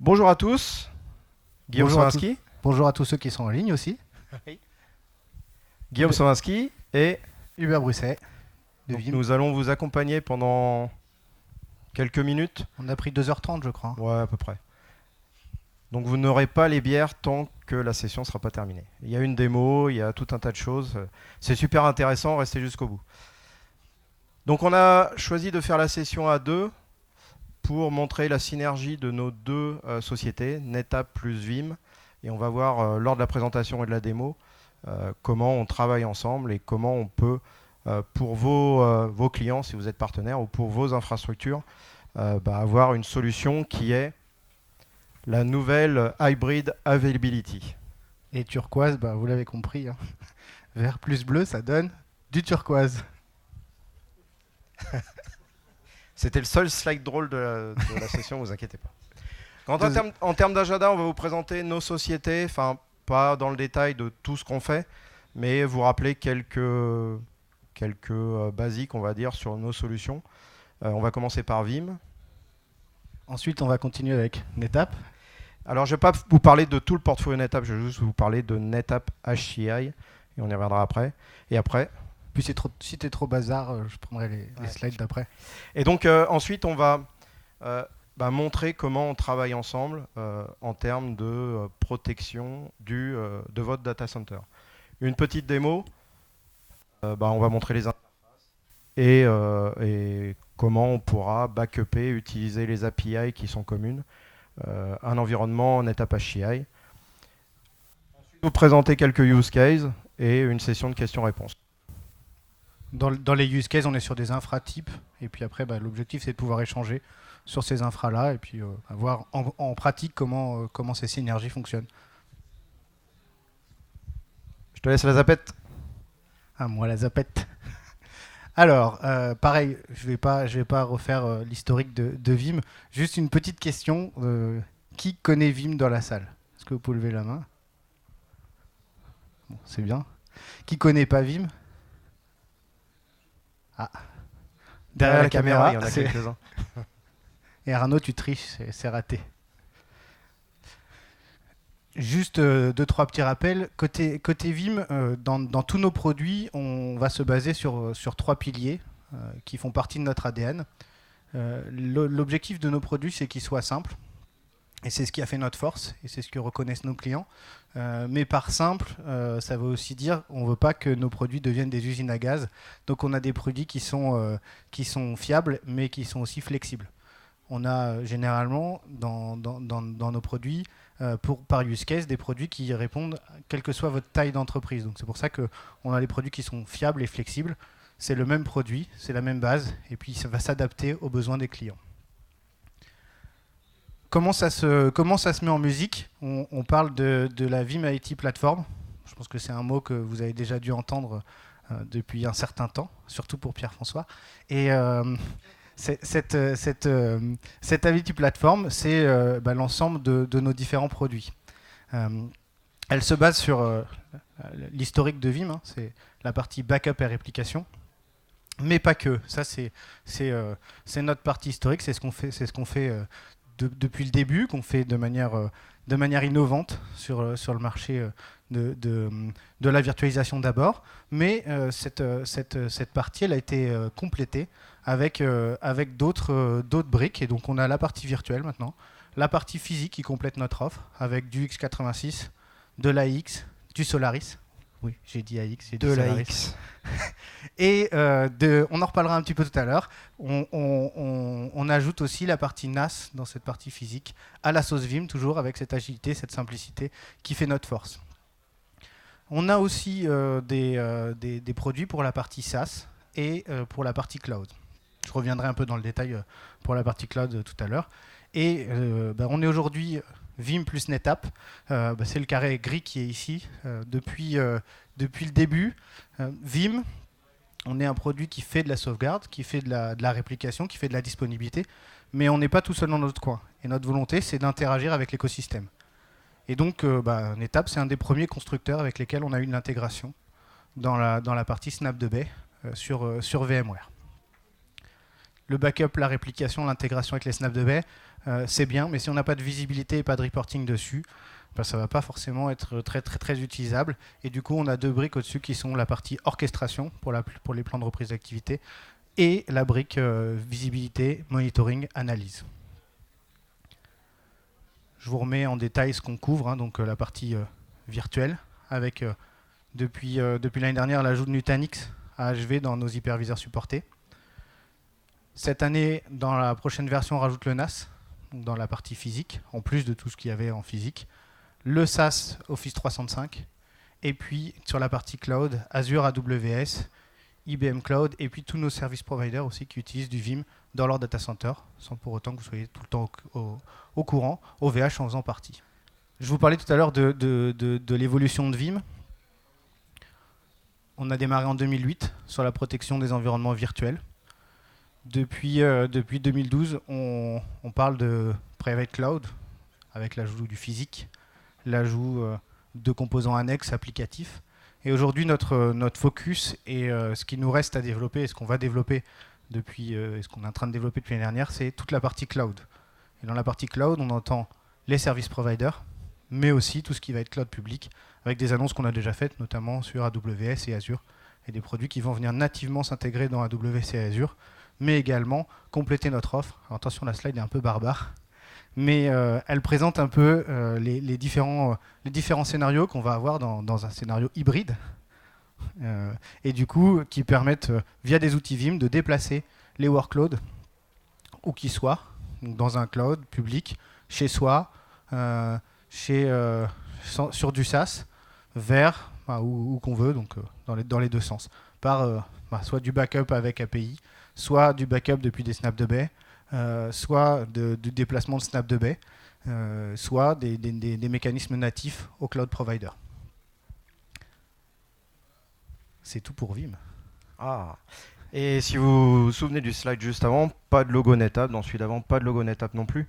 Bonjour à tous, Guillaume Bonjour à tous. Solinski. Bonjour à tous ceux qui sont en ligne aussi. Guillaume Solinski et Hubert Brusset de donc Vim. nous allons vous accompagner pendant quelques minutes. On a pris 2h30 je crois. Ouais, à peu près. Donc vous n'aurez pas les bières tant que la session ne sera pas terminée. Il y a une démo, il y a tout un tas de choses. C'est super intéressant, restez jusqu'au bout. Donc on a choisi de faire la session à deux pour montrer la synergie de nos deux sociétés, NetApp plus Vim. Et on va voir lors de la présentation et de la démo comment on travaille ensemble et comment on peut, pour vos clients, si vous êtes partenaire, ou pour vos infrastructures, avoir une solution qui est la nouvelle Hybrid Availability. Et turquoise, vous l'avez compris, hein. Vert plus bleu, ça donne du turquoise. C'était le seul slide drôle de la session, vous inquiétez pas. En termes d'agenda, on va vous présenter nos sociétés, enfin pas dans le détail de tout ce qu'on fait, mais vous rappeler quelques basiques, on va dire, sur nos solutions. On va commencer par Vim. Ensuite, on va continuer avec NetApp. Alors, je ne vais pas vous parler de tout le portfolio NetApp, je vais juste vous parler de NetApp HCI, et on y reviendra après. Et après, Puis si t'es trop bazar, je prendrai les slides d'après. et donc ensuite, on va montrer comment on travaille ensemble en termes de protection de votre data center. Une petite démo, on va montrer les interfaces et comment on pourra backuper, utiliser les API qui sont communes, un environnement NetApp HCI. Ensuite, vous présenter quelques use cases et une session de questions-réponses. Dans les use cases, on est sur des infra-types. Et puis après, l'objectif, c'est de pouvoir échanger sur ces infras-là et puis voir en pratique comment ces synergies fonctionnent. Je te laisse la zapette. Ah, moi, la zapette. Alors, pareil, je vais pas refaire l'historique de Vim. Juste une petite question. Qui connaît Vim dans la salle? Est-ce que vous pouvez lever la main? Bon, c'est bien. Qui connaît pas Vim? Ah. Derrière la caméra, il y en a quelques-uns. Et Arnaud, tu triches, c'est raté. Juste deux, trois petits rappels. Côté Vim, dans tous nos produits, on va se baser sur trois piliers qui font partie de notre ADN. L'objectif de nos produits, c'est qu'ils soient simples. Et c'est ce qui a fait notre force, et c'est ce que reconnaissent nos clients. Mais par simple, ça veut aussi dire on ne veut pas que nos produits deviennent des usines à gaz. Donc on a des produits qui sont fiables, mais qui sont aussi flexibles. On a généralement dans nos produits, par use case, des produits qui répondent quelle que soit votre taille d'entreprise. Donc c'est pour ça qu'on a des produits qui sont fiables et flexibles. C'est le même produit, c'est la même base, et puis ça va s'adapter aux besoins des clients. Comment ça se met en musique? On parle de la Vim IT Platform. Je pense que c'est un mot que vous avez déjà dû entendre depuis un certain temps, surtout pour Pierre-François. Et cette IT Platform, c'est l'ensemble de nos différents produits. Elle se base sur l'historique de Vim, hein, c'est la partie backup et réplication. Mais pas que. Ça, c'est notre partie historique, c'est ce qu'on fait depuis le début, qu'on fait de manière innovante sur le marché de la virtualisation d'abord. Mais cette partie, elle a été complétée avec d'autres briques. Et donc, on a la partie virtuelle maintenant, la partie physique qui complète notre offre avec du x86, de l'AX, du Solaris. Oui, j'ai dit AX, j'ai dit Solaris. Et on en reparlera un petit peu tout à l'heure. On ajoute aussi la partie NAS dans cette partie physique à la sauce Vim, toujours avec cette agilité, cette simplicité qui fait notre force. On a aussi des produits pour la partie SaaS et pour la partie cloud. Je reviendrai un peu dans le détail pour la partie cloud tout à l'heure. Et on est aujourd'hui Vim plus NetApp. C'est le carré gris qui est ici depuis le début. Vim, on est un produit qui fait de la sauvegarde, qui fait de la réplication, qui fait de la disponibilité, mais on n'est pas tout seul dans notre coin. Et notre volonté, c'est d'interagir avec l'écosystème. Et donc, NetApp, c'est un des premiers constructeurs avec lesquels on a eu une intégration dans la partie Snap de Bay sur VMware. le backup, la réplication, l'intégration avec les snaps de baie, c'est bien, mais si on n'a pas de visibilité et pas de reporting dessus, ça ne va pas forcément être très, très, très utilisable. Et du coup, on a 2 briques au-dessus qui sont la partie orchestration pour les plans de reprise d'activité et la brique visibilité, monitoring, analyse. Je vous remets en détail ce qu'on couvre, donc la partie virtuelle, avec depuis l'année dernière l'ajout de Nutanix à HV dans nos hyperviseurs supportés. Cette année, dans la prochaine version, on rajoute le NAS, donc dans la partie physique, en plus de tout ce qu'il y avait en physique. Le SaaS Office 365, et puis sur la partie cloud, Azure AWS, IBM Cloud, et puis tous nos service providers aussi qui utilisent du Vim dans leur data center, sans pour autant que vous soyez tout le temps au courant, OVH en faisant partie. Je vous parlais tout à l'heure de l'évolution de Vim. On a démarré en 2008 sur la protection des environnements virtuels. Depuis 2012, on parle de private cloud, avec l'ajout du physique, l'ajout de composants annexes applicatifs. Et aujourd'hui, notre focus et ce qui nous reste à développer et ce qu'on va développer ce qu'on est en train de développer depuis l'année dernière, c'est toute la partie cloud. Et dans la partie cloud, on entend les service providers, mais aussi tout ce qui va être cloud public, avec des annonces qu'on a déjà faites, notamment sur AWS et Azure, et des produits qui vont venir nativement s'intégrer dans AWS et Azure, mais également compléter notre offre. Alors, attention, la slide est un peu barbare, mais elle présente un peu les différents scénarios qu'on va avoir dans un scénario hybride, et du coup qui permettent, via des outils Vim, de déplacer les workloads où qu'ils soient, donc dans un cloud public, chez soi, sur du SaaS, vers où qu'on veut, donc dans les 2 sens, par soit du backup avec API, soit du backup depuis des snaps de baie, soit du déplacement de snap de baie, soit des mécanismes natifs au cloud provider. C'est tout pour Vim. Ah. Et si vous vous souvenez du slide juste avant, pas de logo NetApp, dans celui d'avant, pas de logo NetApp non plus.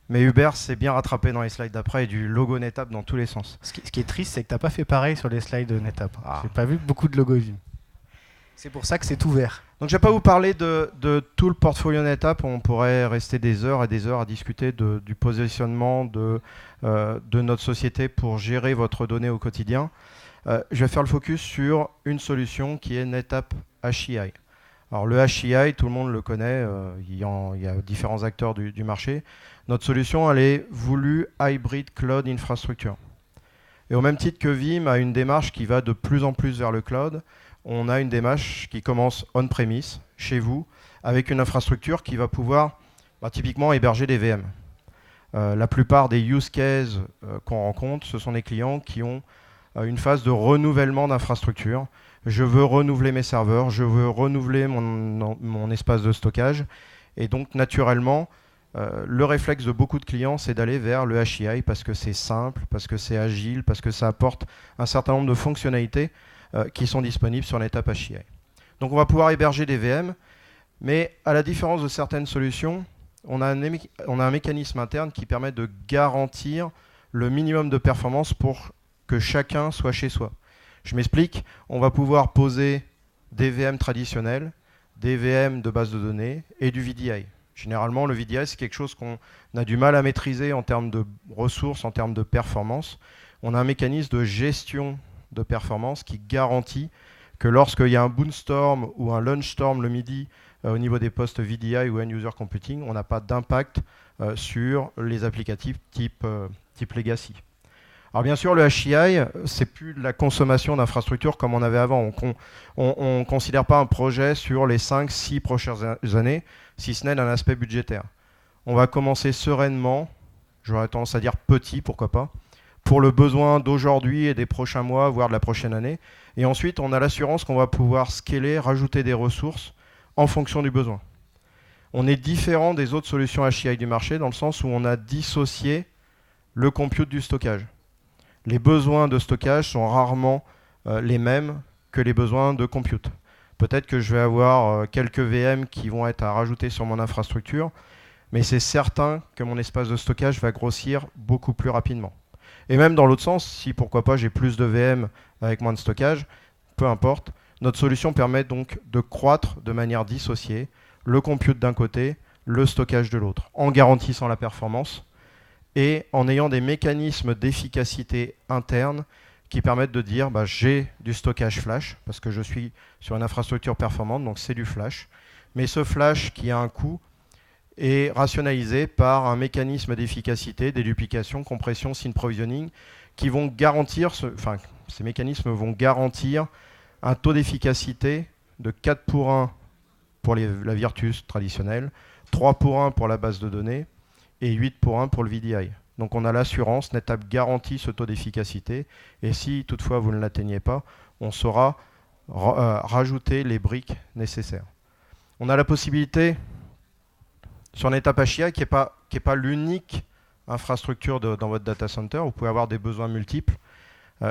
Mais Hubert s'est bien rattrapé dans les slides d'après et du logo NetApp dans tous les sens. Ce qui est triste, c'est que tu n'as pas fait pareil sur les slides de NetApp. Ah. J'ai pas vu beaucoup de logos Vim. C'est pour ça que c'est ouvert. Donc je ne vais pas vous parler de tout le portfolio NetApp. On pourrait rester des heures et des heures à discuter du positionnement de notre société pour gérer votre donnée au quotidien. Je vais faire le focus sur une solution qui est NetApp HCI. Alors le HCI, tout le monde le connaît, il y a différents acteurs du marché. Notre solution, elle est voulue Hybrid Cloud Infrastructure. Et au même titre que Vim a une démarche qui va de plus en plus vers le cloud, on a une démarche qui commence on-premise, chez vous, avec une infrastructure qui va pouvoir typiquement héberger des VM. La plupart des use cases qu'on rencontre, ce sont des clients qui ont une phase de renouvellement d'infrastructure. Je veux renouveler mes serveurs, je veux renouveler mon espace de stockage. Et donc, naturellement, le réflexe de beaucoup de clients, c'est d'aller vers le HCI parce que c'est simple, parce que c'est agile, parce que ça apporte un certain nombre de fonctionnalités qui sont disponibles sur NetApp HCI. Donc, on va pouvoir héberger des VM, mais à la différence de certaines solutions, on a un mécanisme interne qui permet de garantir le minimum de performance pour que chacun soit chez soi. Je m'explique, on va pouvoir poser des VM traditionnels, des VM de base de données et du VDI. Généralement, le VDI, c'est quelque chose qu'on a du mal à maîtriser en termes de ressources, en termes de performance. On a un mécanisme de gestion de performance qui garantit que lorsqu'il y a un boonstorm ou un launchstorm le midi au niveau des postes VDI ou End-User Computing, on n'a pas d'impact sur les applicatifs type legacy. Alors bien sûr, le HCI, c'est plus de la consommation d'infrastructures comme on avait avant. On ne considère pas un projet sur les 5-6 prochaines années, si ce n'est d'un aspect budgétaire. On va commencer sereinement, j'aurais tendance à dire petit, pourquoi pas, pour le besoin d'aujourd'hui et des prochains mois, voire de la prochaine année. Et ensuite, on a l'assurance qu'on va pouvoir scaler, rajouter des ressources en fonction du besoin. On est différent des autres solutions HCI du marché dans le sens où on a dissocié le compute du stockage. Les besoins de stockage sont rarement les mêmes que les besoins de compute. Peut-être que je vais avoir quelques VM qui vont être à rajouter sur mon infrastructure, mais c'est certain que mon espace de stockage va grossir beaucoup plus rapidement. Et même dans l'autre sens, si pourquoi pas j'ai plus de VM avec moins de stockage, peu importe, Notre solution permet donc de croître de manière dissociée le compute d'un côté, le stockage de l'autre, en garantissant la performance et en ayant des mécanismes d'efficacité interne qui permettent de dire j'ai du stockage flash, parce que je suis sur une infrastructure performante, donc c'est du flash. Mais ce flash qui a un coût est rationalisé par un mécanisme d'efficacité, déduplication, compression, sync provisioning, qui vont garantir, ces mécanismes vont garantir un taux d'efficacité de 4 pour 1 pour la Virtus traditionnelle, 3 pour 1 pour la base de données et 8 pour 1 pour le VDI. Donc on a l'assurance, NetApp garantit ce taux d'efficacité et si toutefois vous ne l'atteignez pas, on saura rajouter les briques nécessaires. On a la possibilité sur NetApp HCI qui n'est pas l'unique infrastructure dans votre data center, vous pouvez avoir des besoins multiples.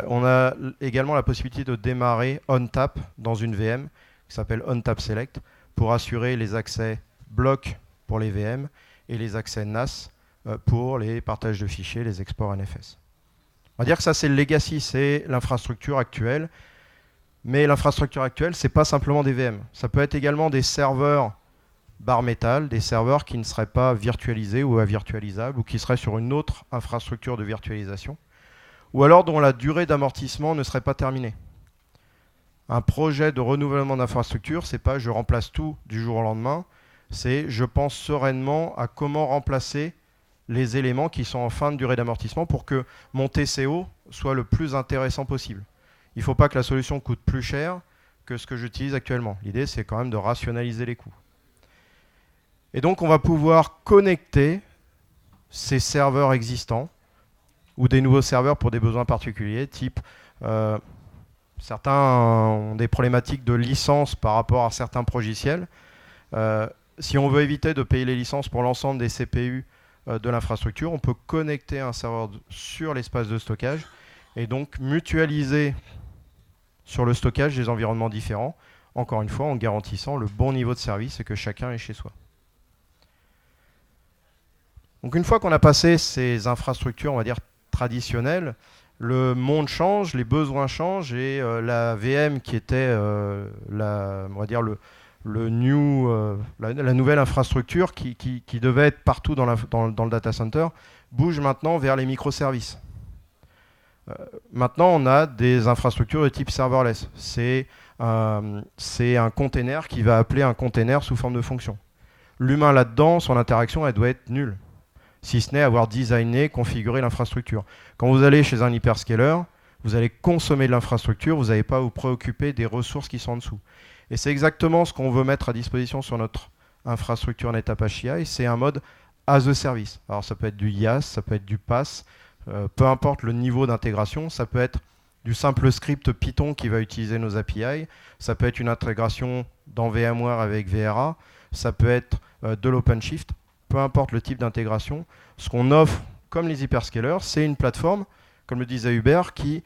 On a également la possibilité de démarrer ONTAP dans une VM qui s'appelle ONTAP Select pour assurer les accès blocs pour les VM et les accès NAS pour les partages de fichiers, les exports NFS. On va dire que ça c'est le legacy, c'est l'infrastructure actuelle. Mais l'infrastructure actuelle, ce n'est pas simplement des VM. Ça peut être également des serveurs bare métal, des serveurs qui ne seraient pas virtualisés ou avirtualisables ou qui seraient sur une autre infrastructure de virtualisation ou alors dont la durée d'amortissement ne serait pas terminée. Un projet de renouvellement d'infrastructure, c'est pas je remplace tout du jour au lendemain, c'est je pense sereinement à comment remplacer les éléments qui sont en fin de durée d'amortissement pour que mon TCO soit le plus intéressant possible. Il ne faut pas que la solution coûte plus cher que ce que j'utilise actuellement. L'idée, c'est quand même de rationaliser les coûts. Et donc, on va pouvoir connecter ces serveurs existants ou des nouveaux serveurs pour des besoins particuliers, type certains ont des problématiques de licence par rapport à certains progiciels. Si on veut éviter de payer les licences pour l'ensemble des CPU de l'infrastructure, on peut connecter un serveur sur l'espace de stockage et donc mutualiser sur le stockage des environnements différents, encore une fois en garantissant le bon niveau de service et que chacun est chez soi. Donc une fois qu'on a passé ces infrastructures, on va dire traditionnelles, le monde change, les besoins changent et la VM qui était on va dire la nouvelle infrastructure qui devait être partout dans le data center bouge maintenant vers les microservices. Maintenant, on a des infrastructures de type serverless. C'est un container qui va appeler un container sous forme de fonction. L'humain là-dedans, son interaction, elle doit être nulle, si ce n'est avoir designé, configuré l'infrastructure. Quand vous allez chez un hyperscaler, vous allez consommer de l'infrastructure, vous n'allez pas vous préoccuper des ressources qui sont en dessous. Et c'est exactement ce qu'on veut mettre à disposition sur notre infrastructure NetApp HCI, c'est un mode as a service. Alors ça peut être du IaaS, ça peut être du PaaS, peu importe le niveau d'intégration, ça peut être du simple script Python qui va utiliser nos API, ça peut être une intégration dans VMware avec VRA, ça peut être de l'OpenShift, peu importe le type d'intégration. Ce qu'on offre, comme les hyperscalers, c'est une plateforme, comme le disait Hubert, qui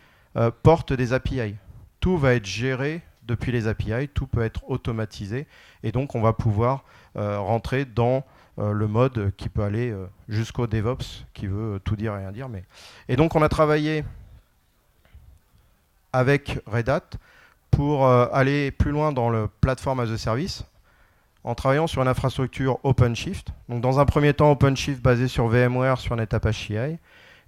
porte des API. Tout va être géré depuis les API, tout peut être automatisé, et donc on va pouvoir rentrer dans le mode qui peut aller jusqu'au DevOps, qui veut tout dire et rien dire. Et donc on a travaillé avec Red Hat pour aller plus loin dans le platform as a service, en travaillant sur une infrastructure OpenShift. Donc dans un premier temps, OpenShift basé sur VMware, sur NetApp HCI,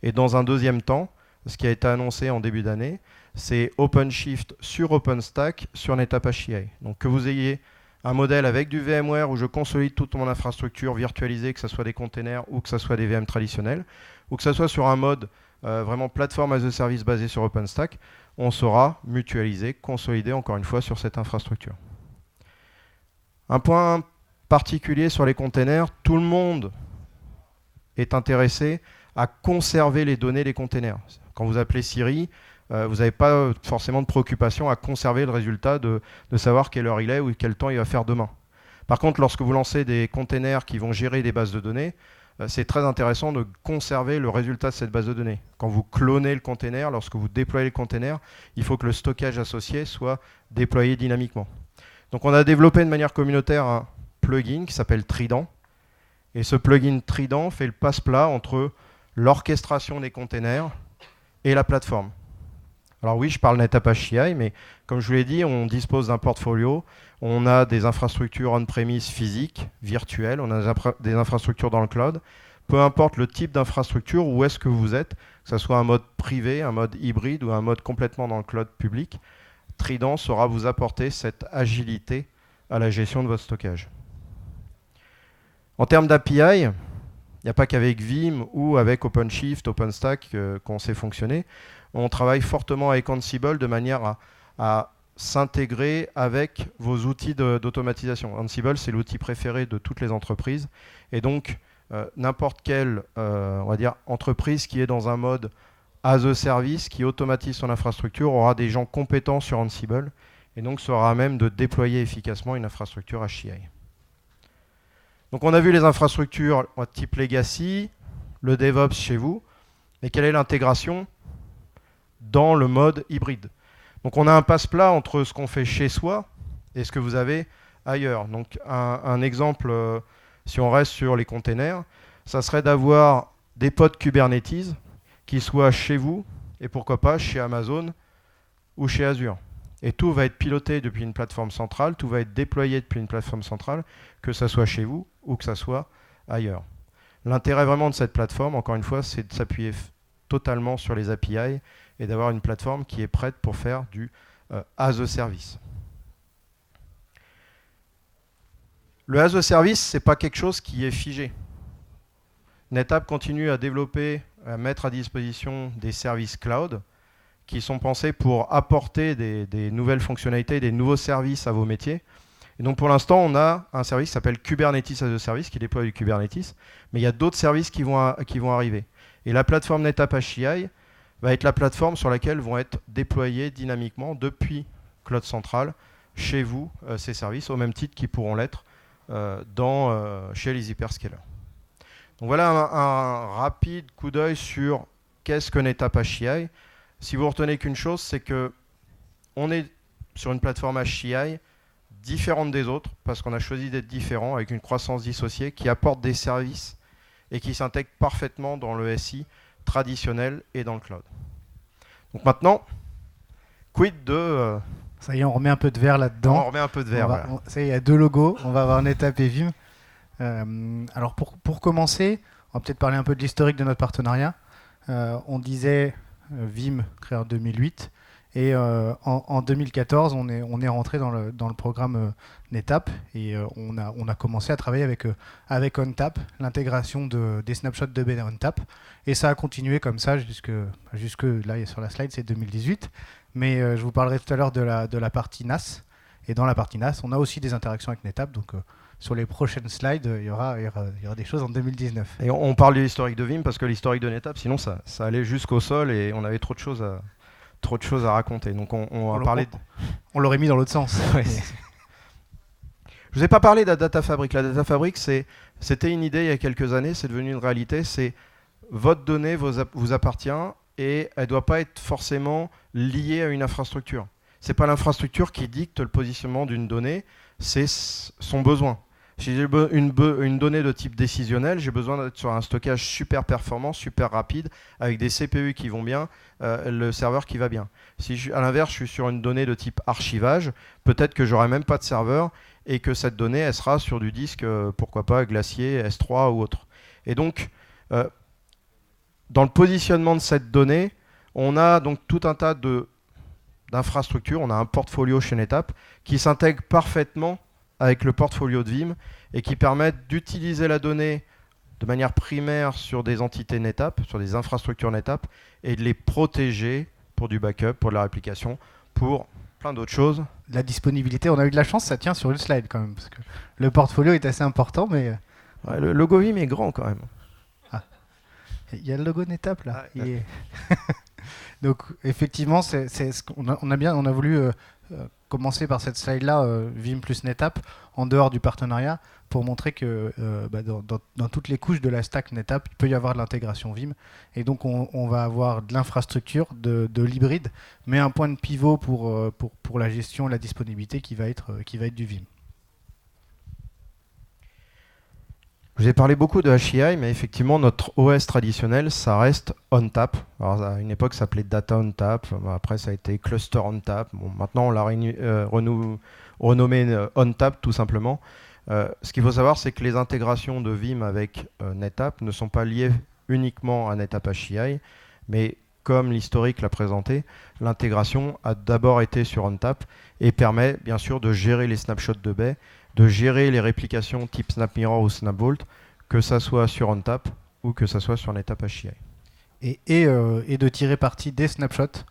et dans un deuxième temps, ce qui a été annoncé en début d'année, c'est OpenShift sur OpenStack sur NetApp HCI. Donc que vous ayez un modèle avec du VMware où je consolide toute mon infrastructure virtualisée, que ce soit des containers ou que ce soit des VM traditionnels, ou que ce soit sur un mode vraiment plateforme as a service basé sur OpenStack, on saura mutualiser, consolider encore une fois sur cette infrastructure. Un point particulier sur les containers, tout le monde est intéressé à conserver les données des containers. Quand vous appelez Siri, vous n'avez pas forcément de préoccupation à conserver le résultat de savoir quelle heure il est ou quel temps il va faire demain. Par contre, lorsque vous lancez des containers qui vont gérer des bases de données, c'est très intéressant de conserver le résultat de cette base de données. Quand vous clonez le container, lorsque vous déployez le container, il faut que le stockage associé soit déployé dynamiquement. Donc on a développé de manière communautaire un plugin qui s'appelle Trident. Et ce plugin Trident fait le passe-plat entre l'orchestration des containers et la plateforme. Alors oui, je parle NetApp HCI, mais comme je vous l'ai dit, on dispose d'un portfolio, on a des infrastructures on-premise physiques, virtuelles, on a des infrastructures dans le cloud. Peu importe le type d'infrastructure, où est-ce que vous êtes, que ce soit un mode privé, un mode hybride ou un mode complètement dans le cloud public, Trident saura vous apporter cette agilité à la gestion de votre stockage. En termes d'API, il n'y a pas qu'avec Vim ou avec OpenShift, OpenStack qu'on sait fonctionner. On travaille fortement avec Ansible de manière à s'intégrer avec vos outils d'automatisation. Ansible, c'est l'outil préféré de toutes les entreprises. Et donc, n'importe quelle on va dire, entreprise qui est dans un mode as a service, qui automatise son infrastructure, aura des gens compétents sur Ansible et donc sera à même de déployer efficacement une infrastructure HCI. Donc on a vu les infrastructures type legacy, le DevOps chez vous, mais quelle est l'intégration dans le mode hybride? Donc on a un passe-plat entre ce qu'on fait chez soi et ce que vous avez ailleurs. Donc un exemple, si on reste sur les containers, ça serait d'avoir des pods Kubernetes qui soient chez vous et pourquoi pas chez Amazon ou chez Azure. Et tout va être piloté depuis une plateforme centrale, tout va être déployé depuis une plateforme centrale, que ça soit chez vous ou que ça soit ailleurs. L'intérêt vraiment de cette plateforme, encore une fois, c'est de s'appuyer totalement sur les API et d'avoir une plateforme qui est prête pour faire du as a service. Le as a service, ce n'est pas quelque chose qui est figé. NetApp continue à développer, à mettre à disposition des services cloud qui sont pensés pour apporter des nouvelles fonctionnalités, des nouveaux services à vos métiers. Et donc pour l'instant, on a un service qui s'appelle Kubernetes as a Service, qui déploie du Kubernetes, mais il y a d'autres services qui vont arriver. Et la plateforme NetApp HCI va être la plateforme sur laquelle vont être déployés dynamiquement depuis Cloud Central chez vous ces services, au même titre qu'ils pourront l'être chez les hyperscalers. Donc voilà un rapide coup d'œil sur qu'est-ce que NetApp HCI. Si vous retenez qu'une chose, c'est qu'on est sur une plateforme HCI différente des autres, parce qu'on a choisi d'être différent, avec une croissance dissociée, qui apporte des services et qui s'intègre parfaitement dans le SI traditionnel et dans le cloud. Donc maintenant, quid de... Ça y est, on remet un peu de verre là-dedans. On remet un peu de verre, voilà. Ça y est, il y a deux logos, on va avoir NetApp et Vim. Alors pour commencer, on va peut-être parler un peu de l'historique de notre partenariat. On disait Vim créé en 2008 et en 2014 on est rentré dans le programme NetApp et on a commencé à travailler avec ONTAP, l'intégration des snapshots de baies ONTAP, et ça a continué comme ça jusque là sur la slide c'est 2018, mais je vous parlerai tout à l'heure de la partie NAS, et dans la partie NAS on a aussi des interactions avec NetApp, donc sur les prochaines slides, il y aura des choses en 2019. Et on parle de l'historique de Vim parce que l'historique de NetApp, sinon ça allait jusqu'au sol et on avait trop de choses à raconter. Donc on va parler. On l'aurait mis dans l'autre sens. Ouais. Je vous ai pas parlé de la Data Fabric. La Data Fabric, c'était une idée il y a quelques années, c'est devenu une réalité. C'est votre donnée vous appartient et elle ne doit pas être forcément liée à une infrastructure. C'est pas l'infrastructure qui dicte le positionnement d'une donnée, c'est son besoin. Si j'ai une donnée de type décisionnel, j'ai besoin d'être sur un stockage super performant, super rapide, avec des CPU qui vont bien, le serveur qui va bien. Si à l'inverse, je suis sur une donnée de type archivage, peut-être que j'aurai même pas de serveur et que cette donnée, elle sera sur du disque, pourquoi pas Glacier, S3 ou autre. Et donc, dans le positionnement de cette donnée, on a donc tout un tas d'infrastructures. On a un portfolio chez NetApp qui s'intègre parfaitement avec le portfolio de Vim et qui permettent d'utiliser la donnée de manière primaire sur des entités NetApp, sur des infrastructures NetApp, et de les protéger pour du backup, pour de la réplication, pour plein d'autres choses. La disponibilité, on a eu de la chance, ça tient sur une slide quand même, parce que le portfolio est assez important, mais... Ouais, le logo Vim est grand quand même. Ah. Il y a le logo NetApp là. Ah, Donc effectivement, on a voulu commencer par cette slide-là, Vim plus NetApp, en dehors du partenariat, pour montrer que dans toutes les couches de la stack NetApp, il peut y avoir de l'intégration Vim. Et donc on va avoir de l'infrastructure, de l'hybride, mais un point de pivot pour la gestion et la disponibilité qui va être du Vim. Je vous ai parlé beaucoup de HCI, mais effectivement, notre OS traditionnel, ça reste ONTAP. Alors, à une époque, ça s'appelait Data ONTAP. Après, ça a été Cluster ONTAP. Bon, maintenant, on l'a renommé ONTAP, tout simplement. Ce qu'il faut savoir, c'est que les intégrations de Vim avec NetApp ne sont pas liées uniquement à NetApp HCI, mais comme l'historique l'a présenté, l'intégration a d'abord été sur ONTAP et permet bien sûr de gérer les snapshots de baies, de gérer les réplications type SnapMirror ou SnapVault, que ça soit sur ONTAP ou que ça soit sur NetApp HCI. Et de tirer parti des snapshots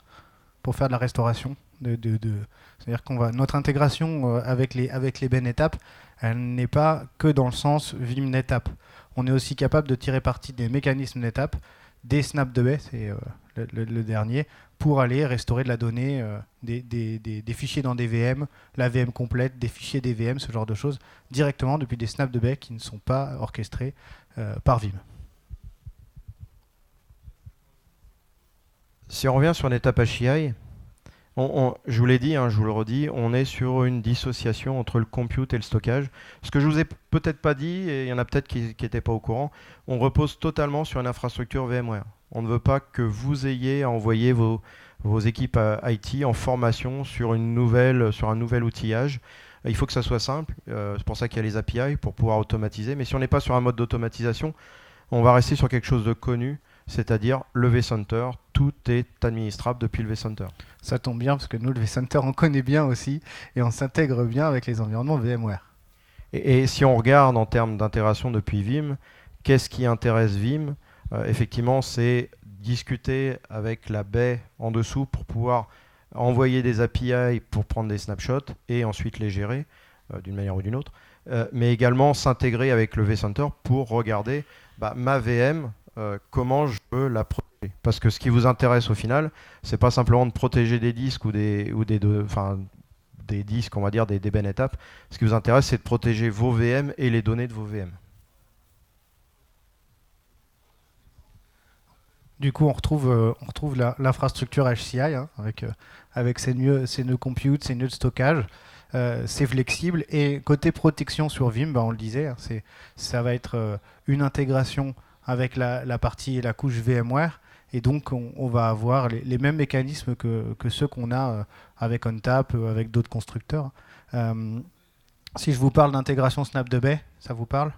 pour faire de la restauration. C'est-à-dire notre intégration avec les baies NetApp, elle n'est pas que dans le sens Vim NetApp. On est aussi capable de tirer parti des mécanismes NetApp, des snaps de baies, c'est le dernier, pour aller restaurer de la donnée, des fichiers dans des VM, la VM complète, des fichiers des VM, ce genre de choses, directement depuis des snaps de baies qui ne sont pas orchestrés par Vim. Si on revient sur NetApp HCI, je vous l'ai dit, je vous le redis, on est sur une dissociation entre le compute et le stockage. Ce que je vous ai peut-être pas dit, et il y en a peut-être qui n'étaient pas au courant, on repose totalement sur une infrastructure VMware. On ne veut pas que vous ayez à envoyer vos équipes IT en formation sur un nouvel outillage. Il faut que ça soit simple, c'est pour ça qu'il y a les API pour pouvoir automatiser. Mais si on n'est pas sur un mode d'automatisation, on va rester sur quelque chose de connu, c'est-à-dire le vCenter. Tout est administrable depuis le vCenter. Ça tombe bien parce que nous, le vCenter, on connaît bien aussi et on s'intègre bien avec les environnements VMware. Et si on regarde en termes d'intégration depuis Vim, qu'est-ce qui intéresse Vim ? Effectivement, c'est discuter avec la baie en dessous pour pouvoir envoyer des API pour prendre des snapshots et ensuite les gérer d'une manière ou d'une autre. Mais également s'intégrer avec le vCenter pour regarder ma VM, comment je peux la protéger. Parce que ce qui vous intéresse au final, c'est pas simplement de protéger des disques ou des disques, on va dire, des baies NetApp. Ce qui vous intéresse, c'est de protéger vos VM et les données de vos VM. Du coup, on retrouve l'infrastructure HCI avec ses nœuds compute, ses nœuds de stockage. C'est flexible. Et côté protection sur Vim, on le disait, ça va être une intégration avec la partie et la couche VMware. Et donc, on va avoir les mêmes mécanismes que ceux qu'on a avec ONTAP, avec d'autres constructeurs. Si je vous parle d'intégration Snap de baie, ça vous parle ?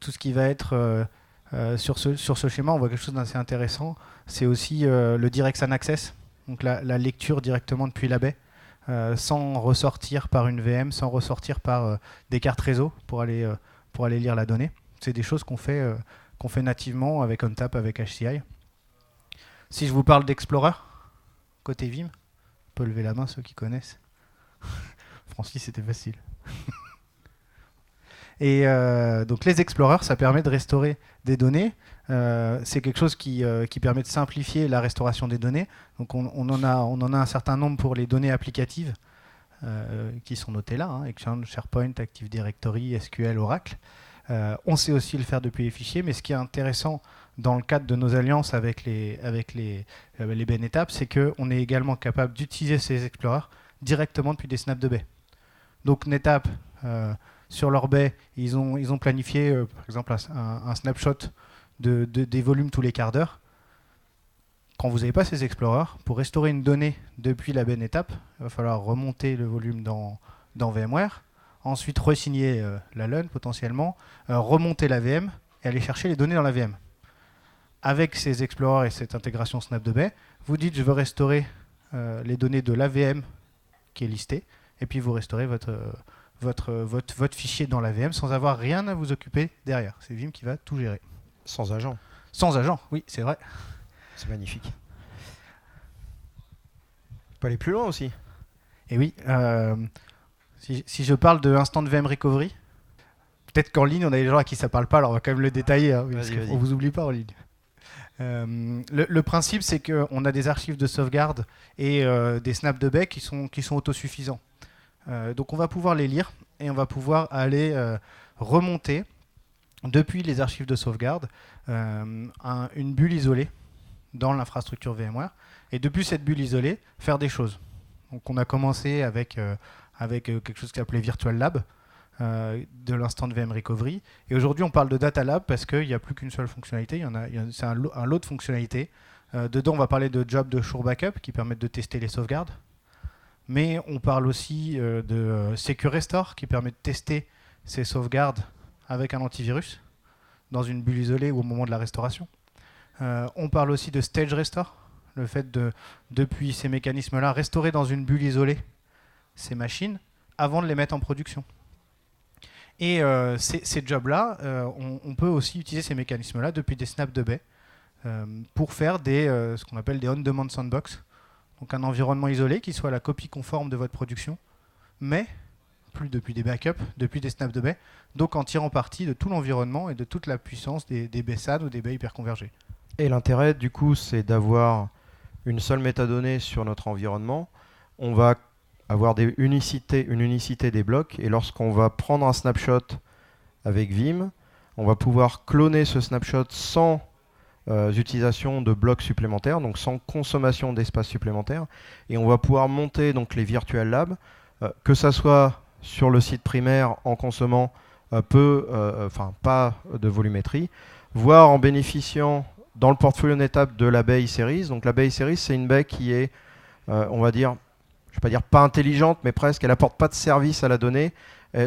Tout ce qui va être sur ce schéma, on voit quelque chose d'assez intéressant. C'est aussi le Direct SAN Access, donc la lecture directement depuis la baie, sans ressortir par une VM, sans ressortir par des cartes réseau pour aller lire la donnée. C'est des choses qu'on fait nativement avec ONTAP, avec HCI. Si je vous parle d'Explorer, côté Vim, on peut lever la main ceux qui connaissent. Francis, c'était facile. Et donc les Explorers, ça permet de restaurer des données. C'est quelque chose qui permet de simplifier la restauration des données. Donc on en a un certain nombre pour les données applicatives qui sont notées là, Exchange, SharePoint, Active Directory, SQL, Oracle. On sait aussi le faire depuis les fichiers, mais ce qui est intéressant dans le cadre de nos alliances avec les baies NetApp, c'est qu'on est également capable d'utiliser ces Explorers directement depuis des snaps de baies. Donc NetApp, sur leur baie, ils ont planifié par exemple un snapshot des volumes tous les quarts d'heure. Quand vous n'avez pas ces Explorers, pour restaurer une donnée depuis la baie NetApp, il va falloir remonter le volume dans VMware, ensuite resigner la LUN potentiellement, remonter la VM et aller chercher les données dans la VM. Avec ces Explorers et cette intégration Snap de baie, vous dites je veux restaurer les données de la VM qui est listée, et puis vous restaurez votre fichier dans la VM sans avoir rien à vous occuper derrière. C'est Vim qui va tout gérer. Sans agent. Sans agent, oui, c'est vrai. C'est magnifique. On peut aller plus loin aussi. Et oui, si je parle de Instant VM Recovery, peut-être qu'en ligne, on a des gens à qui ça ne parle pas, alors on va quand même le détailler, parce qu'on ne vous oublie pas en ligne. Le principe, c'est qu'on a des archives de sauvegarde et des snaps de baie qui sont autosuffisants. Donc on va pouvoir les lire et on va pouvoir aller remonter depuis les archives de sauvegarde une bulle isolée dans l'infrastructure VMware, et depuis cette bulle isolée, faire des choses. Donc on a commencé avec quelque chose qui s'appelait Virtual Lab. de l'instant de VM Recovery. Et aujourd'hui, on parle de Data Lab parce qu'il n'y a plus qu'une seule fonctionnalité. C'est un lot de fonctionnalités. Dedans, on va parler de jobs de Sure Backup qui permettent de tester les sauvegardes. Mais on parle aussi de Secure Restore qui permet de tester ces sauvegardes avec un antivirus dans une bulle isolée ou au moment de la restauration. On parle aussi de Stage Restore, le fait de, depuis ces mécanismes-là, restaurer dans une bulle isolée ces machines avant de les mettre en production. Et ces jobs-là, on peut aussi utiliser ces mécanismes-là depuis des snaps de baie pour faire ce qu'on appelle des on-demand sandbox. Donc un environnement isolé qui soit la copie conforme de votre production, mais plus depuis des backups, depuis des snaps de baie, donc en tirant parti de tout l'environnement et de toute la puissance des baies SAN ou des baies hyperconvergées. Et l'intérêt, du coup, c'est d'avoir une seule métadonnée sur notre environnement. On va avoir une unicité des blocs, et lorsqu'on va prendre un snapshot avec Vim, on va pouvoir cloner ce snapshot sans utilisation de blocs supplémentaires, donc sans consommation d'espace supplémentaire, et on va pouvoir monter donc les virtual labs, que ça soit sur le site primaire en consommant pas de volumétrie, voire en bénéficiant dans le portfolio NetApp de la baie iSeries. Donc la baie iSeries, c'est une baie qui est, on va dire, je ne vais pas dire pas intelligente, mais presque, elle n'apporte pas de service à la donnée.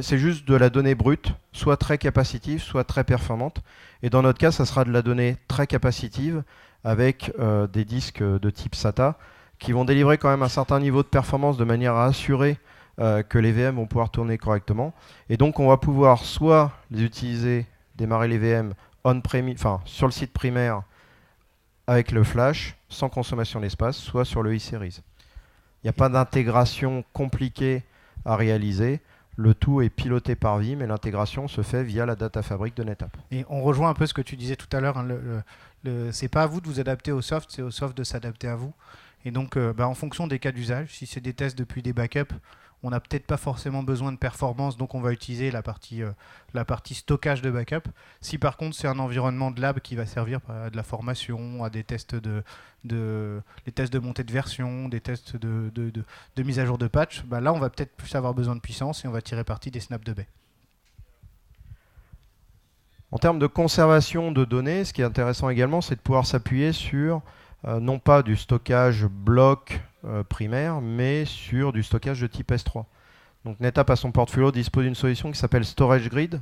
C'est juste de la donnée brute, soit très capacitive, soit très performante. Et dans notre cas, ça sera de la donnée très capacitive avec des disques de type SATA qui vont délivrer quand même un certain niveau de performance de manière à assurer que les VM vont pouvoir tourner correctement. Et donc, on va pouvoir soit les utiliser, démarrer les VM sur le site primaire avec le flash, sans consommation d'espace, soit sur le iSeries. Il n'y a pas d'intégration compliquée à réaliser. Le tout est piloté par Vim et l'intégration se fait via la data fabric de NetApp. Et on rejoint un peu ce que tu disais tout à l'heure. Hein, c'est pas à vous de vous adapter au soft, c'est au soft de s'adapter à vous. Et donc, en fonction des cas d'usage, si c'est des tests depuis des backups, on n'a peut-être pas forcément besoin de performance, donc on va utiliser la partie stockage de backup. Si par contre c'est un environnement de lab qui va servir à de la formation, à des tests les tests de montée de version, des tests de mise à jour de patch, là on va peut-être plus avoir besoin de puissance et on va tirer parti des snaps de baie. En termes de conservation de données, ce qui est intéressant également, c'est de pouvoir s'appuyer sur non pas du stockage bloc primaire, mais sur du stockage de type S3. Donc NetApp à son portfolio dispose d'une solution qui s'appelle Storage Grid.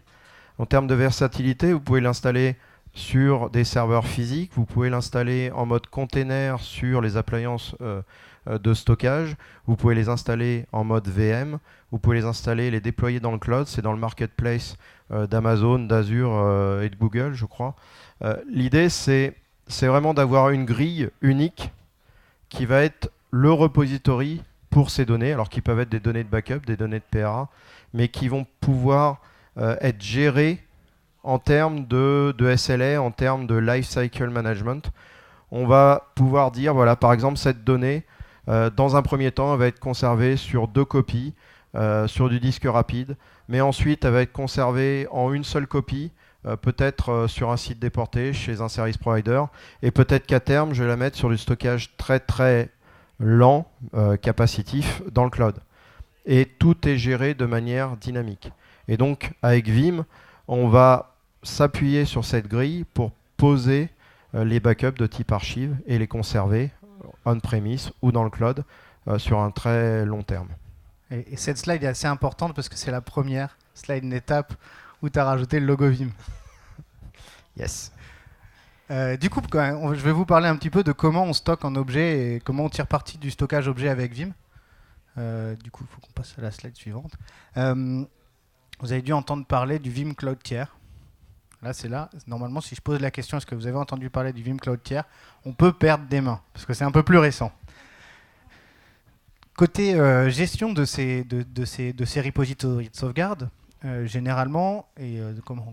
En termes de versatilité, vous pouvez l'installer sur des serveurs physiques, vous pouvez l'installer en mode container sur les appliances de stockage, vous pouvez les installer en mode VM, vous pouvez les installer, les déployer dans le cloud, c'est dans le marketplace d'Amazon, d'Azure et de Google, je crois. L'idée, c'est vraiment d'avoir une grille unique qui va être le repository pour ces données, alors qui peuvent être des données de backup, des données de PRA, mais qui vont pouvoir être gérées en termes de SLA, en termes de lifecycle management. On va pouvoir dire, voilà, par exemple, cette donnée, dans un premier temps, elle va être conservée sur 2 copies, sur du disque rapide, mais ensuite, elle va être conservée en une seule copie, peut-être sur un site déporté chez un service provider, et peut-être qu'à terme, je vais la mettre sur du stockage très très lent, capacitif, dans le cloud. Et tout est géré de manière dynamique. Et donc, avec Vim, on va s'appuyer sur cette grille pour poser les backups de type archive et les conserver on-premise ou dans le cloud sur un très long terme. Et cette slide est assez importante parce que c'est la première slide NetApp où tu as rajouté le logo Vim. Yes. Du coup, je vais vous parler un petit peu de comment on stocke en objet et comment on tire parti du stockage objet avec Vim. Du coup, il faut qu'on passe à la slide suivante. Vous avez dû entendre parler du Vim Cloud Tier. Là, c'est là. Normalement, si je pose la question, est-ce que vous avez entendu parler du Vim Cloud Tier, on peut perdre des mains, parce que c'est un peu plus récent. Côté gestion de ces repositories de sauvegarde, généralement, et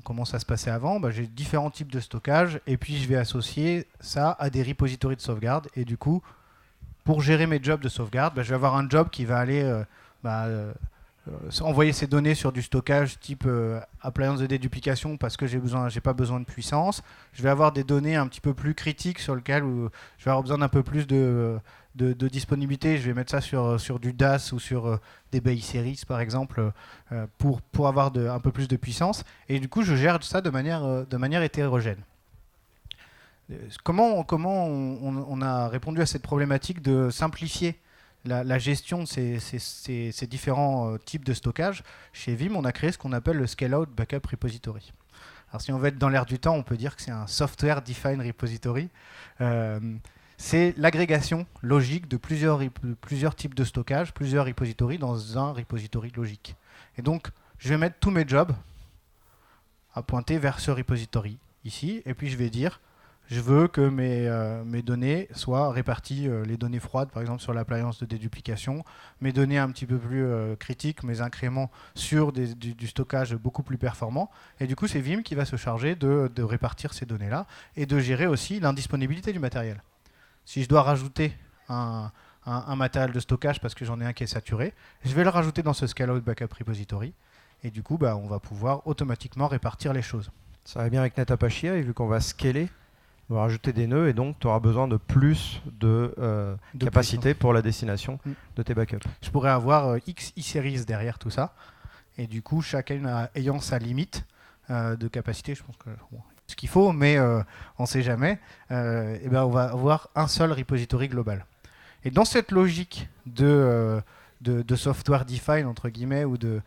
comment ça se passait avant, j'ai différents types de stockage, et puis je vais associer ça à des repositories de sauvegarde, et du coup, pour gérer mes jobs de sauvegarde, je vais avoir un job qui va aller envoyer ces données sur du stockage type appliance de déduplication parce que j'ai pas besoin de puissance. Je vais avoir des données un petit peu plus critiques sur lesquelles je vais avoir besoin d'un peu plus de disponibilité. Je vais mettre ça sur du DAS ou sur des Bay Series par exemple pour avoir un peu plus de puissance. Et du coup, je gère ça de manière hétérogène. Comment on a répondu à cette problématique de simplifier la gestion de ces différents types de stockage? Chez Vim, on a créé ce qu'on appelle le Scale-out Backup Repository. Alors si on veut être dans l'air du temps, on peut dire que c'est un Software Defined Repository. C'est l'agrégation logique de plusieurs types de stockage, plusieurs repositories dans un repository logique. Et donc, je vais mettre tous mes jobs à pointer vers ce repository ici, et puis je vais dire je veux que mes données soient réparties, les données froides par exemple sur l'appliance de déduplication, mes données un petit peu plus critiques, mes incréments sur du stockage beaucoup plus performant. Et du coup, c'est Vim qui va se charger de répartir ces données-là et de gérer aussi l'indisponibilité du matériel. Si je dois rajouter un matériel de stockage parce que j'en ai un qui est saturé, je vais le rajouter dans ce Scale-out Backup Repository. Et du coup, on va pouvoir automatiquement répartir les choses. Ça va bien avec NetApache, et vu qu'on va scaler, on va rajouter des nœuds et donc tu auras besoin de plus de capacité pour la destination de tes backups. Je pourrais avoir X e-series derrière tout ça. Et du coup, chacun ayant sa limite de capacité, je pense que ce qu'il faut, mais on ne sait jamais, on va avoir un seul repository global. Et dans cette logique de software defined, entre guillemets, ou de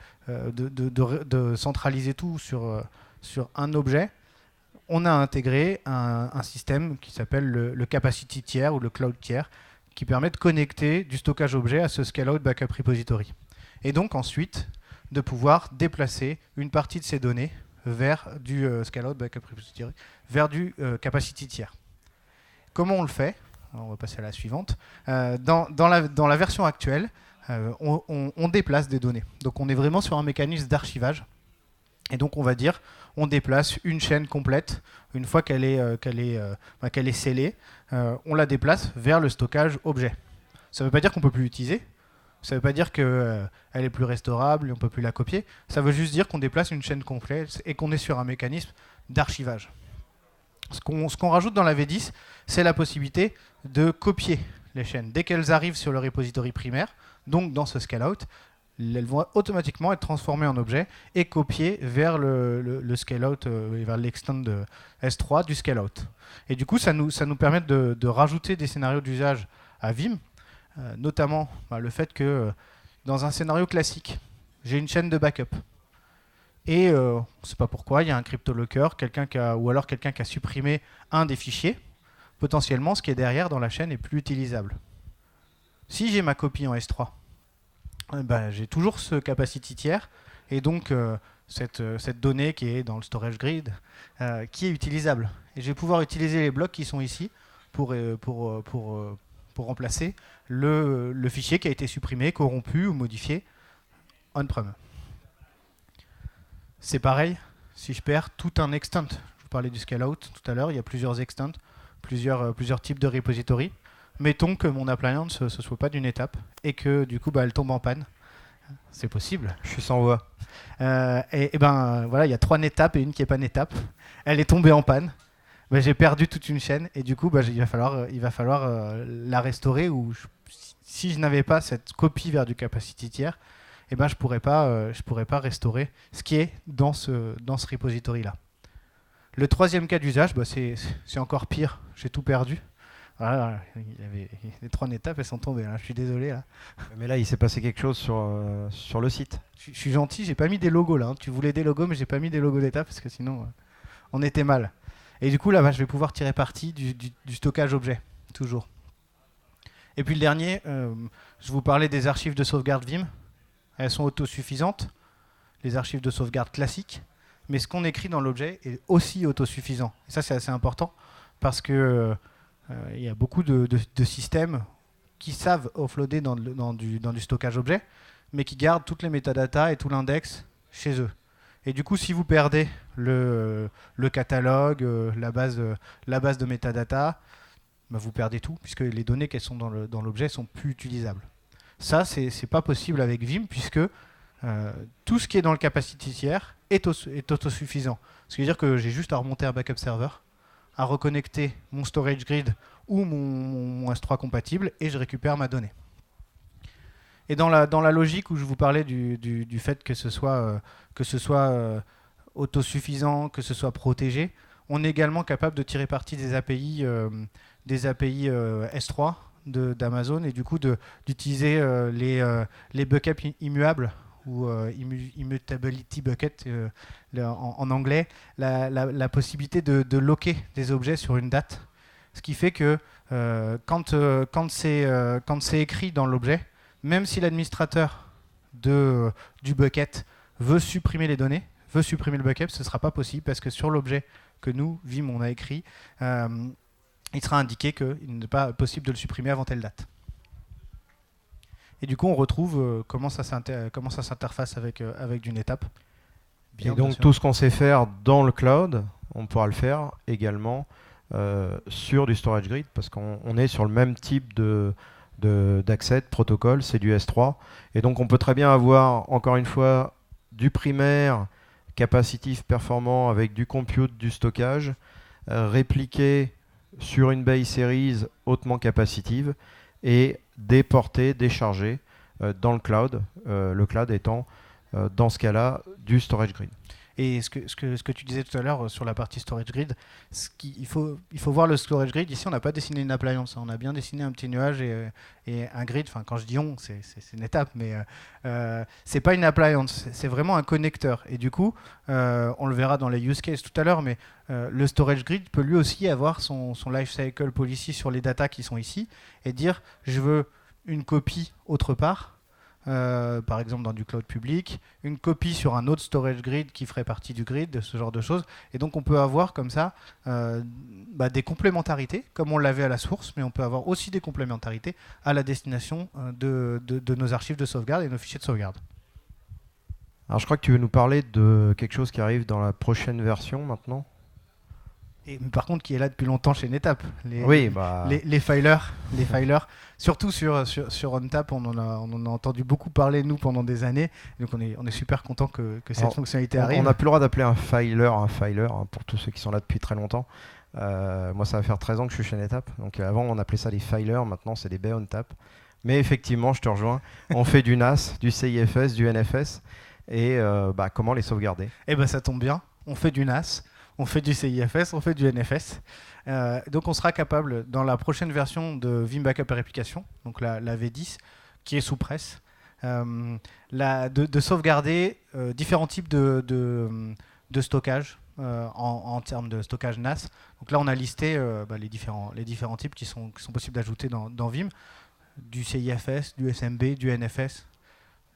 centraliser tout sur un objet, on a intégré un système qui s'appelle le Capacity Tier ou le Cloud Tier, qui permet de connecter du stockage objet à ce Scale-out Backup Repository. Et donc ensuite, de pouvoir déplacer une partie de ces données vers du Scale-out Backup Repository, vers du Capacity Tier. Comment on le fait? On va passer à la suivante. Dans la version actuelle, on déplace des données. Donc on est vraiment sur un mécanisme d'archivage. Et donc on va dire, on déplace une chaîne complète, une fois qu'elle est scellée, on la déplace vers le stockage objet. Ça ne veut pas dire qu'on ne peut plus l'utiliser, ça ne veut pas dire qu'elle est plus restaurable et on ne peut plus la copier, ça veut juste dire qu'on déplace une chaîne complète et qu'on est sur un mécanisme d'archivage. Ce qu'on rajoute dans la V10, c'est la possibilité de copier les chaînes. Dès qu'elles arrivent sur le repository primaire, donc dans ce scale-out, elles vont automatiquement être transformées en objets et copiées vers le scale-out, vers l'extend de S3 du scale-out. Et du coup, ça nous permet de rajouter des scénarios d'usage à Vim, notamment le fait que dans un scénario classique, j'ai une chaîne de backup. Et on ne sait pas pourquoi, il y a un cryptolocker, ou alors quelqu'un qui a supprimé un des fichiers. Potentiellement, ce qui est derrière dans la chaîne est plus utilisable. Si j'ai ma copie en S3, j'ai toujours ce capacity tier et donc cette donnée qui est dans le storage grid qui est utilisable. Et je vais pouvoir utiliser les blocs qui sont ici pour remplacer le fichier qui a été supprimé, corrompu ou modifié on-prem. C'est pareil, si je perds tout un extent, je vous parlais du scale-out tout à l'heure, il y a plusieurs extents, plusieurs types de repositories. Mettons que mon appliance ne soit pas d'une étape et que du coup elle tombe en panne. C'est possible. Je suis sans voix. Voilà, il y a 3 étapes et une qui n'est pas étape. Elle est tombée en panne. J'ai perdu toute une chaîne et du coup il va falloir la restaurer ou si je n'avais pas cette copie vers du capacity tier, je pourrais pas restaurer ce qui est dans ce repository là. Le troisième cas d'usage, c'est encore pire. J'ai tout perdu. Voilà, il y avait les 3 étapes, elles sont tombées. Là. Je suis désolé. Là. Mais là, il s'est passé quelque chose sur le site. Je suis gentil, j'ai pas mis des logos là. Tu voulais des logos, mais j'ai pas mis des logos d'étapes parce que sinon, on était mal. Et du coup, là, je vais pouvoir tirer parti du stockage objet, toujours. Et puis le dernier, je vous parlais des archives de sauvegarde Vim. Elles sont autosuffisantes, les archives de sauvegarde classiques. Mais ce qu'on écrit dans l'objet est aussi autosuffisant. Et ça, c'est assez important parce que il y a beaucoup de systèmes qui savent offloader dans du stockage objet, mais qui gardent toutes les métadatas et tout l'index chez eux. Et du coup, si vous perdez le catalogue, la base de métadatas, vous perdez tout, puisque les données qui sont dans l'objet sont plus utilisables. Ça, c'est pas possible avec Vim, puisque tout ce qui est dans le capacity tiers est autosuffisant. Ce qui veut dire que j'ai juste à remonter un backup server, à reconnecter mon storage grid ou mon S3 compatible et je récupère ma donnée. Et dans la logique où je vous parlais du fait que ce soit autosuffisant, que ce soit protégé, on est également capable de tirer parti des API S3 d'Amazon et du coup d'utiliser les buckets immuables ou immutability bucket en anglais, la possibilité de locker des objets sur une date. Ce qui fait que quand c'est écrit dans l'objet, même si l'administrateur du bucket veut supprimer les données, veut supprimer le bucket, ce ne sera pas possible parce que sur l'objet que nous, Vim, on a écrit, il sera indiqué qu'il n'est pas possible de le supprimer avant telle date. Et du coup, on retrouve comment ça s'interface avec du NetApp. Et donc, tout ce qu'on sait faire dans le cloud, on pourra le faire également sur du storage grid parce qu'on est sur le même type d'accès, de protocole, c'est du S3. Et donc, on peut très bien avoir, encore une fois, du primaire capacitif performant avec du compute, du stockage, répliqué sur une base series hautement capacitive et déporté, déchargé dans le cloud étant dans ce cas-là du storage grid. Et ce que tu disais tout à l'heure sur la partie storage grid, il faut voir le storage grid. Ici, on n'a pas dessiné une appliance, on a bien dessiné un petit nuage et un grid. Enfin, quand je dis on, c'est une étape, mais c'est pas une appliance, c'est vraiment un connecteur. Et du coup, on le verra dans les use cases tout à l'heure, mais le storage grid peut lui aussi avoir son life cycle policy sur les datas qui sont ici et dire je veux une copie autre part. Par exemple dans du cloud public, une copie sur un autre storage grid qui ferait partie du grid, ce genre de choses. Et donc on peut avoir comme ça des complémentarités, comme on l'avait à la source, mais on peut avoir aussi des complémentarités à la destination de nos archives de sauvegarde et nos fichiers de sauvegarde. Alors je crois que tu veux nous parler de quelque chose qui arrive dans la prochaine version maintenant. Mais par contre, qui est là depuis longtemps chez NetApp. Les filers. Surtout sur ONTAP, on en a entendu beaucoup parler, nous, pendant des années. Donc on est super content que cette fonctionnalité arrive. On n'a plus le droit d'appeler un filer pour tous ceux qui sont là depuis très longtemps. Moi, ça va faire 13 ans que je suis chez NetApp. Donc avant, on appelait ça des filers. Maintenant, c'est des baies ONTAP. Mais effectivement, je te rejoins. On fait du NAS, du CIFS, du NFS. Et comment les sauvegarder ? Eh ben, ça tombe bien. On fait du NAS. On fait du CIFS, on fait du NFS. Donc on sera capable, dans la prochaine version de Vim Backup et Réplication, donc la V10, qui est sous presse, de sauvegarder différents types de stockage en termes de stockage NAS. Donc là, on a listé les différents types qui sont possibles d'ajouter dans Vim. Du CIFS, du SMB, du NFS,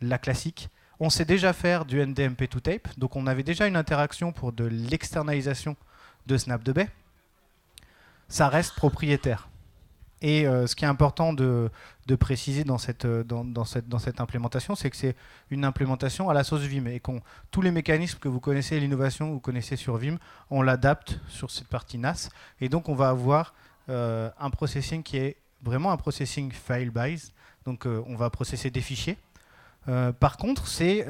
la classique. On sait déjà faire du NDMP to tape, donc on avait déjà une interaction pour de l'externalisation de Snap de Bay. Ça reste propriétaire. Et ce qui est important de préciser dans cette implémentation, c'est que c'est une implémentation à la sauce Vim et tous les mécanismes que vous connaissez, l'innovation que vous connaissez sur Vim, on l'adapte sur cette partie NAS. Et donc on va avoir un processing qui est vraiment un processing file-based. Donc on va processer des fichiers. Par contre, c'est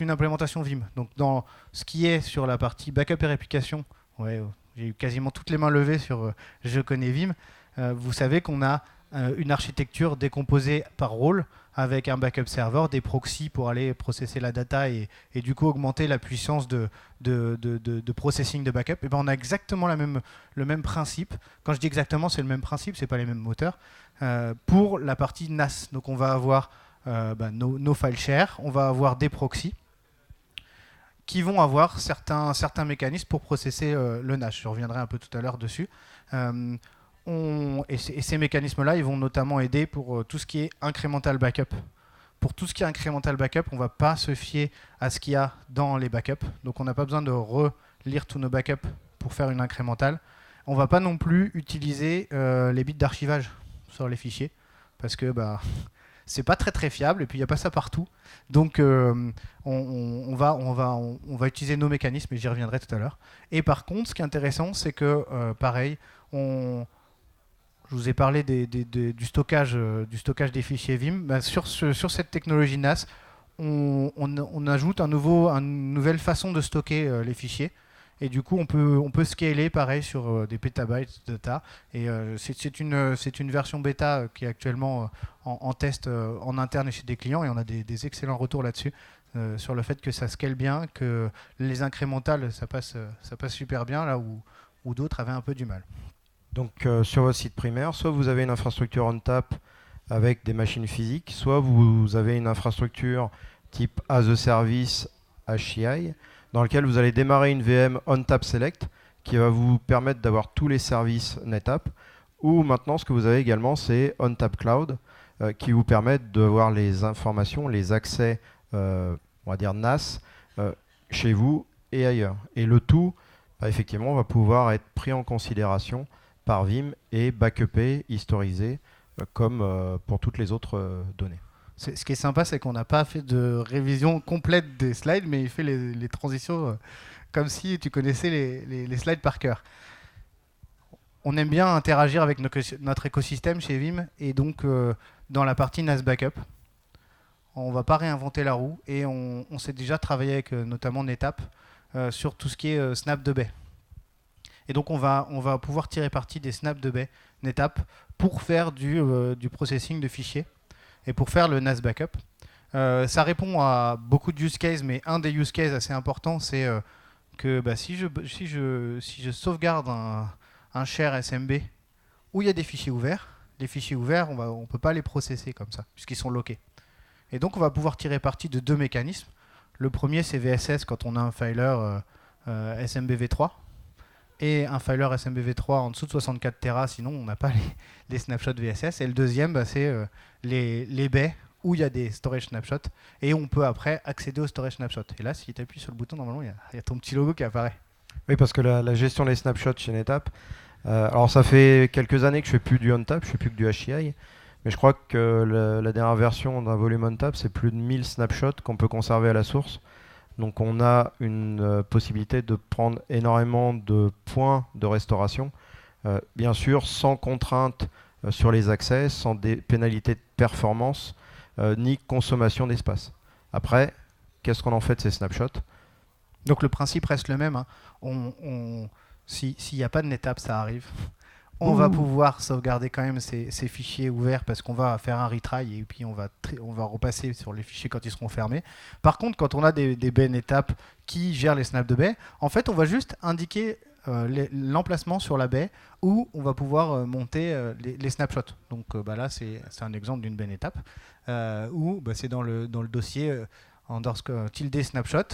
une implémentation Vim. Donc, dans ce qui est sur la partie backup et réplication, j'ai eu quasiment toutes les mains levées sur je connais Vim. Vous savez qu'on a une architecture décomposée par rôle avec un backup server, des proxys pour aller processer la data et du coup augmenter la puissance de processing de backup. Et ben, on a exactement le même principe. Quand je dis exactement, c'est le même principe, c'est pas les mêmes moteurs. Pour la partie NAS, donc on va avoir nos file share, on va avoir des proxys qui vont avoir certains mécanismes pour processer le NAS. Je reviendrai un peu tout à l'heure dessus. Et ces mécanismes-là, ils vont notamment aider pour tout ce qui est incremental backup. Pour tout ce qui est incremental backup, on ne va pas se fier à ce qu'il y a dans les backups. Donc on n'a pas besoin de relire tous nos backups pour faire une incrémentale. On ne va pas non plus utiliser les bits d'archivage sur les fichiers parce que c'est pas très fiable et puis il n'y a pas ça partout. Donc on va utiliser nos mécanismes et j'y reviendrai tout à l'heure. Et par contre, ce qui est intéressant, c'est que pareil, je vous ai parlé du stockage des fichiers Vim. Sur cette technologie NAS, on ajoute une nouvelle façon de stocker les fichiers. Et du coup, on peut scaler pareil sur des pétabytes de data. Et c'est une version bêta qui est actuellement en test en interne et chez des clients. Et on a des excellents retours là-dessus, sur le fait que ça scale bien, que les incrémentales, ça passe super bien, là où d'autres avaient un peu du mal. Donc sur votre site primaire, soit vous avez une infrastructure ONTAP avec des machines physiques, soit vous avez une infrastructure type as a service HCI, dans lequel vous allez démarrer une VM ONTAP Select qui va vous permettre d'avoir tous les services NetApp. Ou maintenant, ce que vous avez également, c'est ONTAP Cloud qui vous permettent d'avoir les informations, les accès, on va dire NAS, chez vous et ailleurs. Et le tout, effectivement, va pouvoir être pris en considération par Vim et backupé, historisé, comme pour toutes les autres données. Ce qui est sympa, c'est qu'on n'a pas fait de révision complète des slides, mais il fait les transitions comme si tu connaissais les slides par cœur. On aime bien interagir avec notre écosystème chez Vim, et donc dans la partie NAS Backup, on ne va pas réinventer la roue, et on s'est déjà travaillé avec notamment NetApp sur tout ce qui est snap de baie. Et donc on va pouvoir tirer parti des snaps de baie NetApp pour faire du processing de fichiers et pour faire le NAS Backup. Ça répond à beaucoup de use cases, mais un des use cases assez importants, c'est que si je sauvegarde un share SMB où il y a des fichiers ouverts, les fichiers ouverts, on ne peut pas les processer comme ça, puisqu'ils sont lockés. Et donc on va pouvoir tirer parti de deux mécanismes. Le premier, c'est VSS quand on a un filer SMBv3, et un filer SMBv3 en dessous de 64 Tera, sinon on n'a pas les snapshots VSS. Et le deuxième, c'est les baies où il y a des storage snapshots, et on peut après accéder au storage snapshot. Et là, si tu appuies sur le bouton, normalement, il y a ton petit logo qui apparaît. Oui, parce que la gestion des snapshots chez NetApp, alors ça fait quelques années que je fais plus du ONTAP, je fais plus que du HCI, mais je crois que la dernière version d'un volume ONTAP, c'est plus de 1000 snapshots qu'on peut conserver à la source. Donc on a une possibilité de prendre énormément de points de restauration, bien sûr sans contrainte sur les accès, sans des pénalités de performance, ni consommation d'espace. Après, qu'est-ce qu'on en fait de ces snapshots ? Donc le principe reste le même. S'il n'y a pas de NetApp, ça arrive. On va pouvoir sauvegarder quand même ces fichiers ouverts, parce qu'on va faire un retry et puis on va repasser sur les fichiers quand ils seront fermés. Par contre, quand on a des baies NetApp qui gèrent les snaps de baie, en fait, on va juste indiquer l'emplacement sur la baie où on va pouvoir monter les snapshots. Donc là, c'est un exemple d'une baie NetApp où c'est dans le dossier _tilde snapshot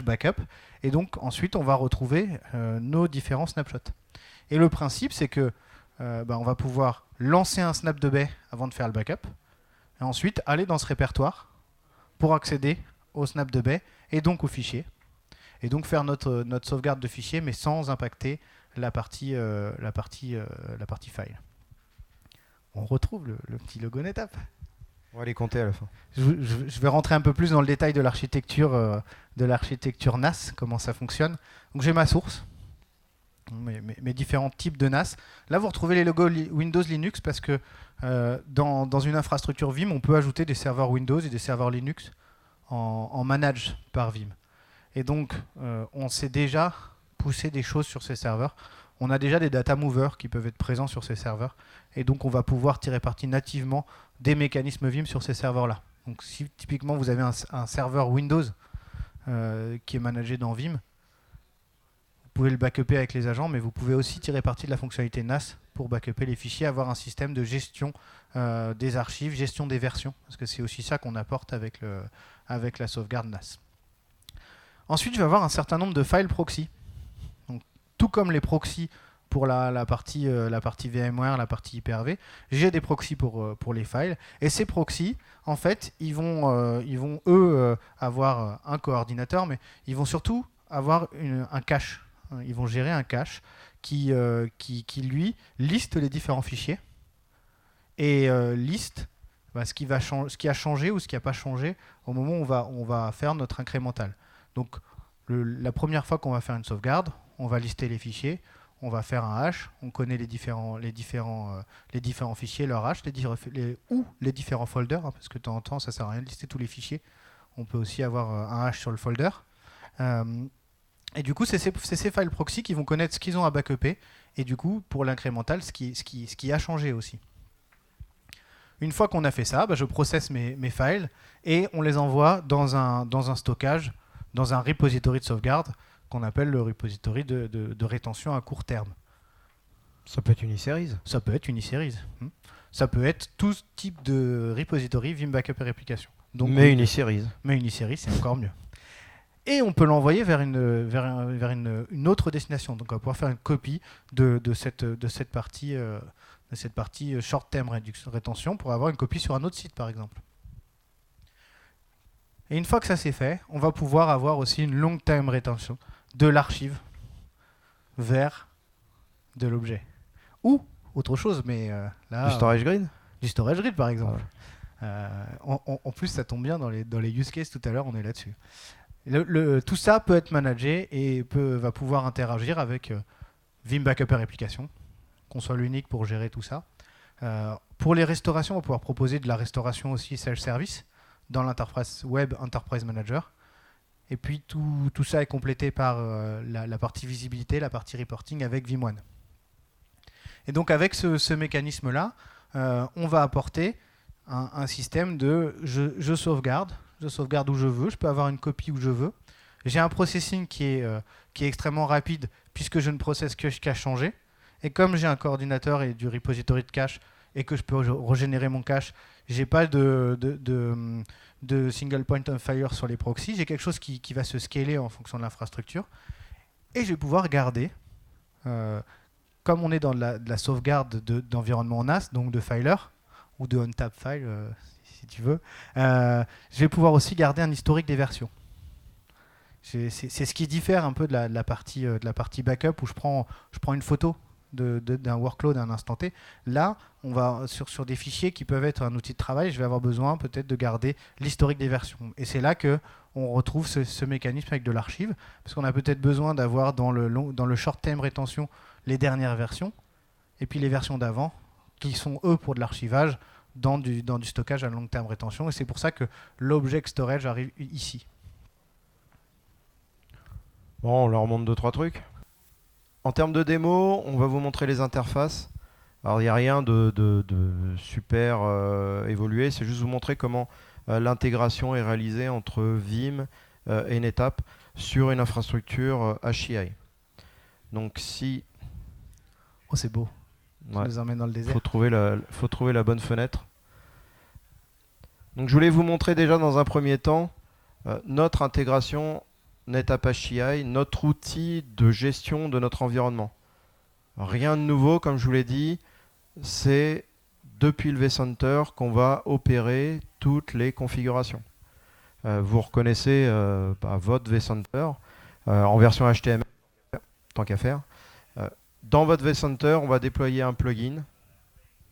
/backup, et donc ensuite on va retrouver nos différents snapshots. Et le principe, c'est que on va pouvoir lancer un snap de baie avant de faire le backup, et ensuite aller dans ce répertoire pour accéder au snap de baie et donc au fichier, et donc faire notre sauvegarde de fichier, mais sans impacter la partie file. On retrouve le petit logo NetApp. On va les compter à la fin. Je vais rentrer un peu plus dans le détail de l'architecture NAS, comment ça fonctionne. Donc j'ai ma source, mes différents types de NAS. Là, vous retrouvez les logos Windows, Linux, parce que dans une infrastructure Vim, on peut ajouter des serveurs Windows et des serveurs Linux en manage par Vim. Et donc, on sait déjà pousser des choses sur ces serveurs. On a déjà des data movers qui peuvent être présents sur ces serveurs. Et donc, on va pouvoir tirer parti nativement des mécanismes Vim sur ces serveurs-là. Donc, si typiquement vous avez un serveur Windows qui est managé dans Vim, vous pouvez le backuper avec les agents, mais vous pouvez aussi tirer parti de la fonctionnalité NAS pour backuper les fichiers, avoir un système de gestion des archives, gestion des versions, parce que c'est aussi ça qu'on apporte avec la sauvegarde NAS. Ensuite, je vais avoir un certain nombre de files proxy. Donc, tout comme les proxys pour la partie VMware, la partie Hyper-V, j'ai des proxys pour les files. Et ces proxys, en fait, ils vont eux avoir un coordinateur, mais ils vont surtout avoir un cache. Ils vont gérer un cache qui lui, liste les différents fichiers et liste ce qui a changé ou ce qui n'a pas changé au moment où on va faire notre incrémental. Donc, la première fois qu'on va faire une sauvegarde, on va lister les fichiers, on va faire un hash, on connaît les différents fichiers, leur hash, ou les différents folders, parce que de temps en temps, ça ne sert à rien de lister tous les fichiers. On peut aussi avoir un hash sur le folder. Et du coup, c'est ces file proxy qui vont connaître ce qu'ils ont à backuper. Et du coup, pour l'incrémental, ce qui a changé aussi. Une fois qu'on a fait ça, je processe mes files et on les envoie dans un stockage, dans un repository de sauvegarde qu'on appelle le repository de rétention à court terme. Ça peut être Uniseries. Ça peut être Uniseries. Ça peut être tout type de repository Vim Backup et Réplication. Donc, mais Uniseries. Mais Uniseries, c'est encore mieux. Et on peut l'envoyer vers une autre destination. Donc on va pouvoir faire une copie de cette partie short-term rétention pour avoir une copie sur un autre site, par exemple. Et une fois que ça c'est fait, on va pouvoir avoir aussi une long-term rétention de l'archive vers de l'objet. Ou autre chose, mais là... Du storage grid. Du storage grid, par exemple. En plus, ça tombe bien dans les use cases tout à l'heure, on est là-dessus. Tout ça peut être managé et va pouvoir interagir avec Vim Backup et Réplication, console unique pour gérer tout ça. Pour les restaurations, on va pouvoir proposer de la restauration aussi self-service dans l'Enterprise Web Enterprise Manager. Et puis tout ça est complété par la partie visibilité, la partie reporting avec Vim1. Et donc avec ce mécanisme-là, on va apporter un système de je sauvegarde où je veux, je peux avoir une copie où je veux. J'ai un processing qui est extrêmement rapide puisque je ne processe que ce qui a changé. Et comme j'ai un coordinateur et du repository de cache et que je peux régénérer mon cache, j'ai pas de single point of failure sur les proxys. J'ai quelque chose qui va se scaler en fonction de l'infrastructure. Et je vais pouvoir garder, comme on est dans de la sauvegarde d'environnement NAS, donc de filer, ou de on-tap file, si tu veux, je vais pouvoir aussi garder un historique des versions. C'est ce qui diffère un peu de la partie backup où je prends une photo d'un workload à un instant T. Là, on va sur des fichiers qui peuvent être un outil de travail, je vais avoir besoin peut-être de garder l'historique des versions. Et c'est là qu'on retrouve ce mécanisme avec de l'archive, parce qu'on a peut-être besoin d'avoir dans le short-term rétention les dernières versions, et puis les versions d'avant, qui sont eux pour de l'archivage, dans du stockage à long terme rétention, et c'est pour ça que l'object storage arrive ici. Bon, on leur montre 2-3 trucs. En termes de démo, on va vous montrer les interfaces. Alors il n'y a rien de super évolué, c'est juste vous montrer comment l'intégration est réalisée entre Vim et NetApp sur une infrastructure HCI. Donc si... Oh c'est beau. Ça nous emmène dans le désert. Faut trouver la bonne fenêtre. Donc je voulais vous montrer déjà dans un premier temps notre intégration NetApp HCI, notre outil de gestion de notre environnement. Rien de nouveau, comme je vous l'ai dit, c'est depuis le vCenter qu'on va opérer toutes les configurations. Vous reconnaissez votre vCenter en version HTML, tant qu'à faire. Dans votre vCenter, on va déployer un plugin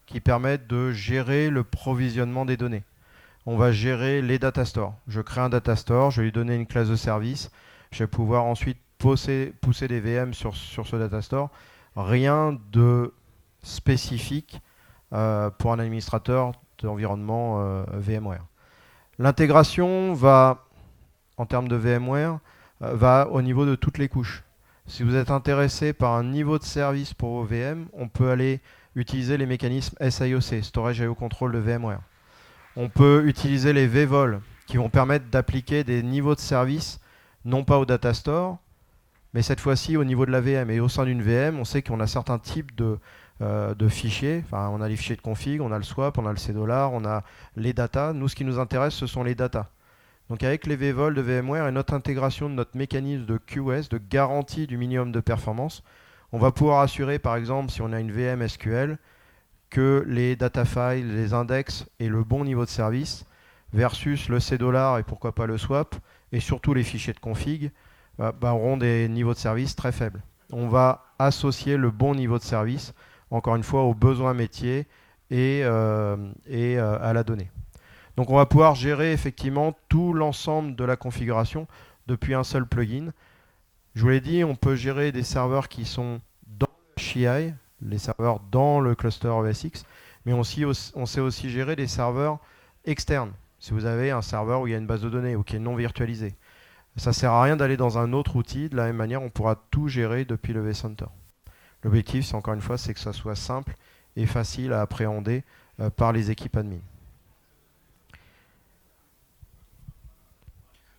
qui permet de gérer le provisionnement des données. On va gérer les data stores. Je crée un data store, je vais lui donner une classe de service. Je vais pouvoir ensuite pousser des VM sur ce data store. Rien de spécifique pour un administrateur d'environnement VMware. L'intégration va, en termes de VMware, va au niveau de toutes les couches. Si vous êtes intéressé par un niveau de service pour vos VM, on peut aller utiliser les mécanismes SIOC, Storage IO Control de VMware. On peut utiliser les vVol qui vont permettre d'appliquer des niveaux de service, non pas au data store, mais cette fois-ci au niveau de la VM. Et au sein d'une VM, on sait qu'on a certains types de fichiers. Enfin, on a les fichiers de config, on a le swap, on a le $, on a les data. Nous, ce qui nous intéresse, ce sont les data. Donc avec les vVol de VMware et notre intégration de notre mécanisme de QoS, de garantie du minimum de performance, on va pouvoir assurer, par exemple, si on a une VM SQL, que les data files, les index et le bon niveau de service versus le $, et pourquoi pas le swap, et surtout les fichiers de config, auront des niveaux de service très faibles. On va associer le bon niveau de service, encore une fois, aux besoins métiers et à la donnée. Donc on va pouvoir gérer effectivement tout l'ensemble de la configuration depuis un seul plugin. Je vous l'ai dit, on peut gérer des serveurs qui sont dans le HCI, les serveurs dans le cluster ESX, mais on sait aussi gérer des serveurs externes. Si vous avez un serveur où il y a une base de données ou qui est non virtualisée, ça ne sert à rien d'aller dans un autre outil. De la même manière, on pourra tout gérer depuis le vCenter. L'objectif, c'est encore une fois, c'est que ça soit simple et facile à appréhender par les équipes admin.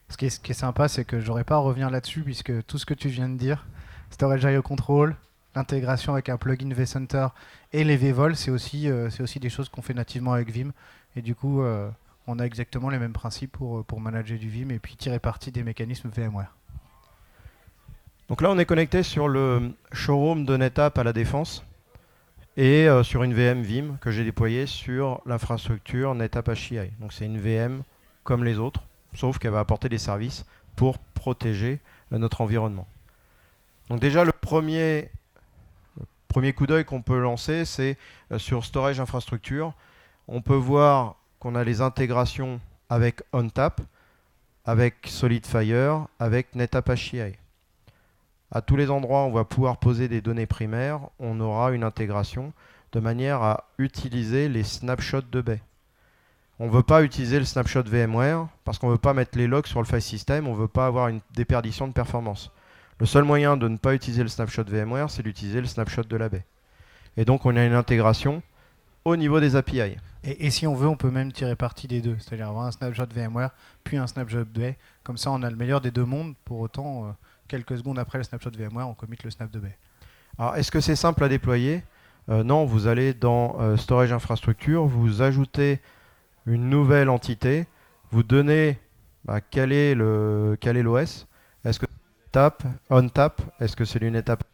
Ce qui est sympa, c'est que j'aurais pas à revenir là-dessus, puisque tout ce que tu viens de dire, Storage IO Control, l'intégration avec un plugin vCenter et les vVol, c'est aussi des choses qu'on fait nativement avec Vim. Et du coup, on a exactement les mêmes principes pour manager du Vim et puis tirer parti des mécanismes VMware. Donc là, on est connecté sur le showroom de NetApp à la Défense et sur une VM Vim que j'ai déployée sur l'infrastructure NetApp HCI. Donc c'est une VM comme les autres, sauf qu'elle va apporter des services pour protéger notre environnement. Donc déjà, le premier coup d'œil qu'on peut lancer, c'est sur Storage Infrastructure. On peut voir qu'on a les intégrations avec ONTAP, avec SolidFire, avec NetApp HCI. À tous les endroits où on va pouvoir poser des données primaires, on aura une intégration de manière à utiliser les snapshots de baies. On ne veut pas utiliser le snapshot VMware parce qu'on ne veut pas mettre les logs sur le file system, on ne veut pas avoir une déperdition de performance. Le seul moyen de ne pas utiliser le snapshot VMware, c'est d'utiliser le snapshot de la baie. Et donc on a une intégration au niveau des API. Et si on veut, on peut même tirer parti des deux, c'est-à-dire avoir un snapshot VMware, puis un snapshot baie. Comme ça, on a le meilleur des deux mondes. Pour autant, quelques secondes après le snapshot VMware, on commit le snap de baie. Alors, est-ce que c'est simple à déployer ? Non, vous allez dans Storage Infrastructure, vous ajoutez une nouvelle entité, vous donnez quel est l'OS, est-ce que c'est ONTAP, est-ce que c'est une étape.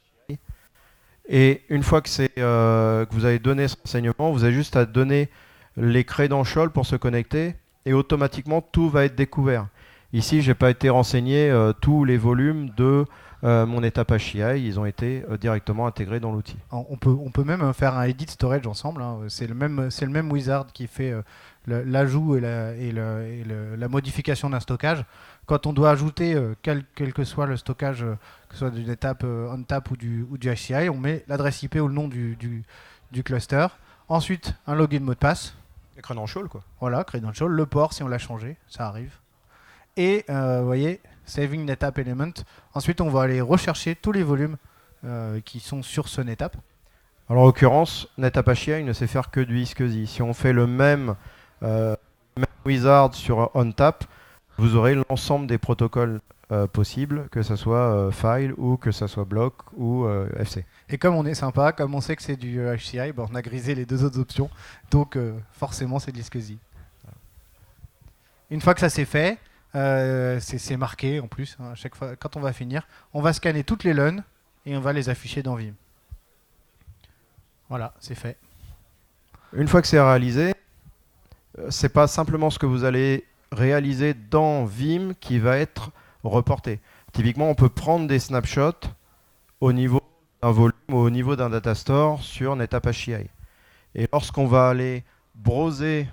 Et une fois que vous avez donné ce renseignement, vous avez juste à donner les credentials pour se connecter et automatiquement tout va être découvert. Ici, je n'ai pas été renseigné tous les volumes de mon étape HCI, ils ont été directement intégrés dans l'outil. On peut même faire un edit storage ensemble, hein. C'est le même wizard qui fait l'ajout et la modification d'un stockage. Quand on doit ajouter quel que soit le stockage, que ce soit d'une étape ONTAP ou du HCI, on met l'adresse IP ou le nom du cluster. Ensuite, un login mot de passe. Les credentials, quoi. Voilà, credential, le port si on l'a changé, ça arrive. Et vous voyez, saving NetApp element. Ensuite, on va aller rechercher tous les volumes qui sont sur ce NetApp. Alors en l'occurrence, NetApp HCI ne sait faire que du iSCSI. Si on fait le même wizard sur ONTAP, vous aurez l'ensemble des protocoles possibles, que ce soit file ou que ce soit block ou FC. Et comme on est sympa, comme on sait que c'est du HCI, on a grisé les deux autres options. Donc forcément, c'est de l'iSCSI. Une fois que ça c'est fait, c'est marqué en plus. Hein, à chaque fois, quand on va finir, on va scanner toutes les LUN et on va les afficher dans Vim. Voilà, c'est fait. Une fois que c'est réalisé, c'est pas simplement ce que vous allez réaliser dans Vim qui va être reporté. Typiquement, on peut prendre des snapshots au niveau d'un volume ou au niveau d'un data store sur NetApp HCI. Et lorsqu'on va aller browser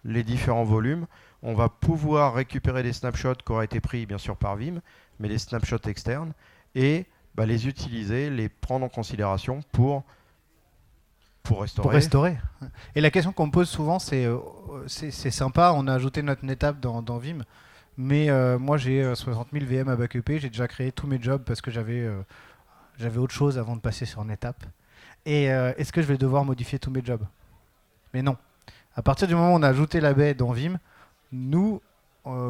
les différents volumes, on va pouvoir récupérer des snapshots qui auraient été pris bien sûr par Vim, mais des snapshots externes, et les utiliser, les prendre en considération pour restaurer. Pour restaurer. Et la question qu'on me pose souvent, c'est sympa, on a ajouté notre NetApp dans Vim, mais moi j'ai 60 000 VM à backuper, j'ai déjà créé tous mes jobs parce que j'avais autre chose avant de passer sur NetApp. Et est-ce que je vais devoir modifier tous mes jobs ? Mais non. À partir du moment où on a ajouté la baie dans Vim, nous,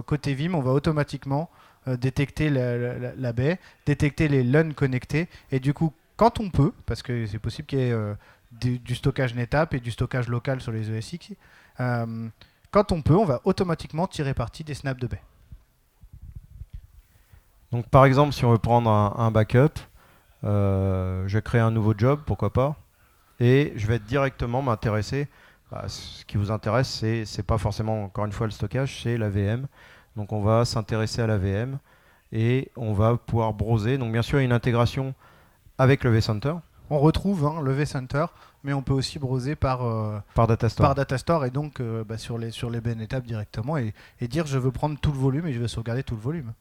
côté Vim, on va automatiquement détecter la baie, détecter les LUN connectés, et du coup, quand on peut, parce que c'est possible qu'il y ait du stockage NetApp et du stockage local sur les ESX, quand on peut, on va automatiquement tirer parti des snaps de baie. Donc par exemple, si on veut prendre un backup, je crée un nouveau job, pourquoi pas, et je vais directement m'intéresser. Ce qui vous intéresse, c'est pas forcément, encore une fois, le stockage, c'est la VM. Donc on va s'intéresser à la VM et on va pouvoir browser. Donc bien sûr, il y a une intégration avec le vCenter. On retrouve le vCenter, mais on peut aussi browser par Datastore et donc sur les baies NetApp directement et dire je veux prendre tout le volume et je veux sauvegarder tout le volume.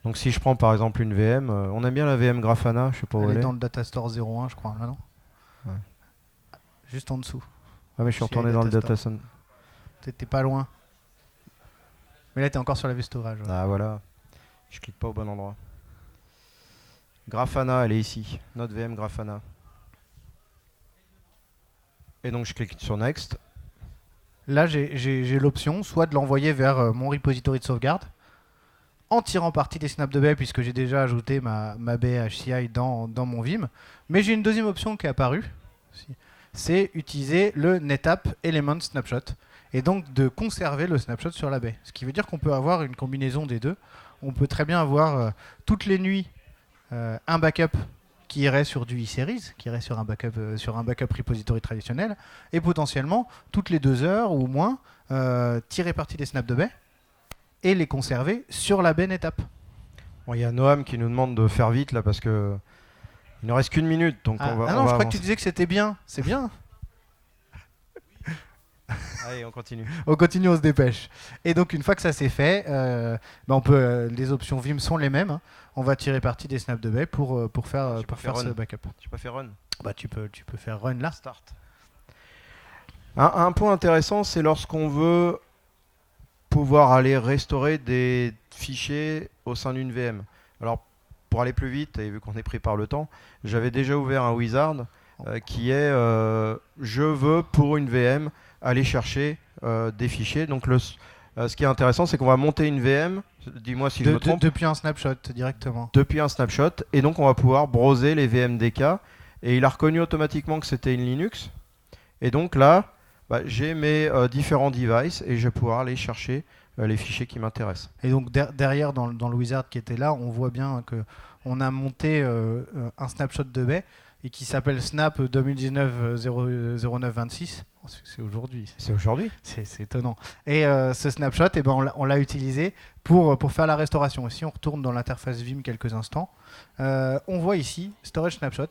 Donc si je prends par exemple une VM, on aime bien la VM Grafana, je sais pas où elle est dans le Datastore 01, je crois, là non ? Ouais. Juste en dessous. Ah mais je suis retourné dans le Datastore. T'étais pas loin. Mais là, tu es encore sur la vue storage. Ouais. Ah voilà, je clique pas au bon endroit. Grafana, elle est ici. Notre VM Grafana. Et donc je clique sur Next. Là, j'ai l'option soit de l'envoyer vers mon repository de sauvegarde, en tirant parti des snaps de baie, puisque j'ai déjà ajouté ma baie HCI dans mon Vim. Mais j'ai une deuxième option qui est apparue, c'est utiliser le NetApp Element Snapshot, et donc de conserver le snapshot sur la baie. Ce qui veut dire qu'on peut avoir une combinaison des deux. On peut très bien avoir toutes les nuits un backup qui irait sur du e-series, qui irait sur un backup repository traditionnel, et potentiellement, toutes les 2 heures ou moins, tirer parti des snaps de baie et les conserver sur la baie NetApp. Bon, y a Noam qui nous demande de faire vite là parce que il ne reste qu'une minute. Donc Ah, on va, ah on non, va je crois que avancer. tu disais que c'était bien. C'est bien. Allez, on continue. On continue, on se dépêche. Et donc, une fois que ça c'est fait, les options Vim sont les mêmes. Hein. On va tirer parti des snaps de baie pour faire ce backup. Tu peux faire run. Bah, tu peux faire run là. Start. Un point intéressant, c'est lorsqu'on veut pouvoir aller restaurer des fichiers au sein d'une VM. Alors, pour aller plus vite, et vu qu'on est pris par le temps, j'avais déjà ouvert un wizard qui est je veux pour une VM aller chercher des fichiers. Donc, ce qui est intéressant, c'est qu'on va monter une VM, dis-moi si je me trompe, depuis un snapshot directement. depuis un snapshot, et donc on va pouvoir browser les VMDK, et il a reconnu automatiquement que c'était une Linux. Et donc là, j'ai mes différents devices et je vais pouvoir aller chercher les fichiers qui m'intéressent. Et donc derrière, dans le wizard qui était là, on voit bien qu'on a monté un snapshot de baie et qui s'appelle Snap 2019-09-26. C'est aujourd'hui. C'est aujourd'hui. C'est étonnant. Et ce snapshot, on l'a utilisé pour faire la restauration. Et si on retourne dans l'interface Vim quelques instants, on voit ici Storage Snapshot.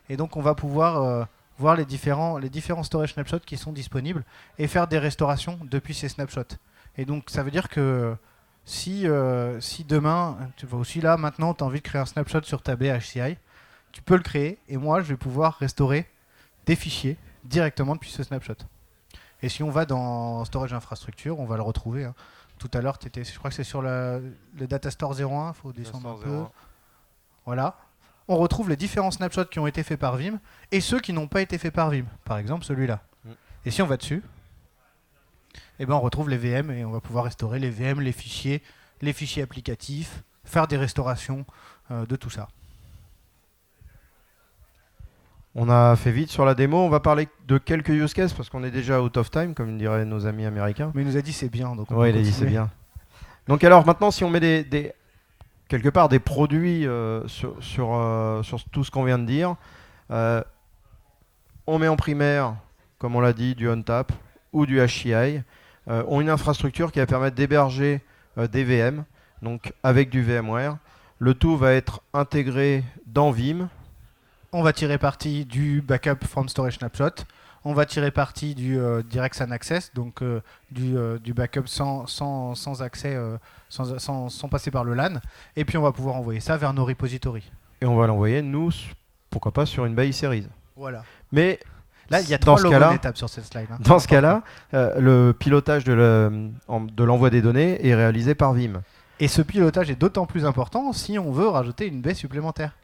Et donc on va pouvoir voir les différents storage snapshots qui sont disponibles et faire des restaurations depuis ces snapshots. Et donc ça veut dire que si demain, tu vois aussi là, maintenant tu as envie de créer un snapshot sur ta baie HCI, tu peux le créer et moi je vais pouvoir restaurer des fichiers directement depuis ce snapshot. Et si on va dans Storage Infrastructure, on va le retrouver. Hein. Tout à l'heure, je crois que c'est sur le Datastore 01, il faut descendre un peu. Voilà. On retrouve les différents snapshots qui ont été faits par Vim et ceux qui n'ont pas été faits par Vim. Par exemple, celui-là. Et si on va dessus, on retrouve les VM et on va pouvoir restaurer les VM, les fichiers applicatifs, faire des restaurations de tout ça. On a fait vite sur la démo, on va parler de quelques use cases parce qu'on est déjà out of time, comme diraient nos amis américains. Mais il nous a dit c'est bien. Donc il a dit c'est bien. Donc alors maintenant, si on met quelque part des produits sur tout ce qu'on vient de dire, on met en primaire, comme on l'a dit, du ONTAP ou du HCI, ont une infrastructure qui va permettre d'héberger des VM, donc avec du VMware. Le tout va être intégré dans Vim. On va tirer parti du backup from storage snapshot. On va tirer parti du direct SAN access, donc du backup sans accès, sans passer par le LAN. Et puis on va pouvoir envoyer ça vers nos repositories. Et on va l'envoyer, nous, pourquoi pas sur une baie series. Voilà. Mais là, il y a 3 logos d'étapes sur cette slide. Hein. Dans ce cas-là, le pilotage de l'envoi des données est réalisé par Vim. Et ce pilotage est d'autant plus important si on veut rajouter une baie supplémentaire.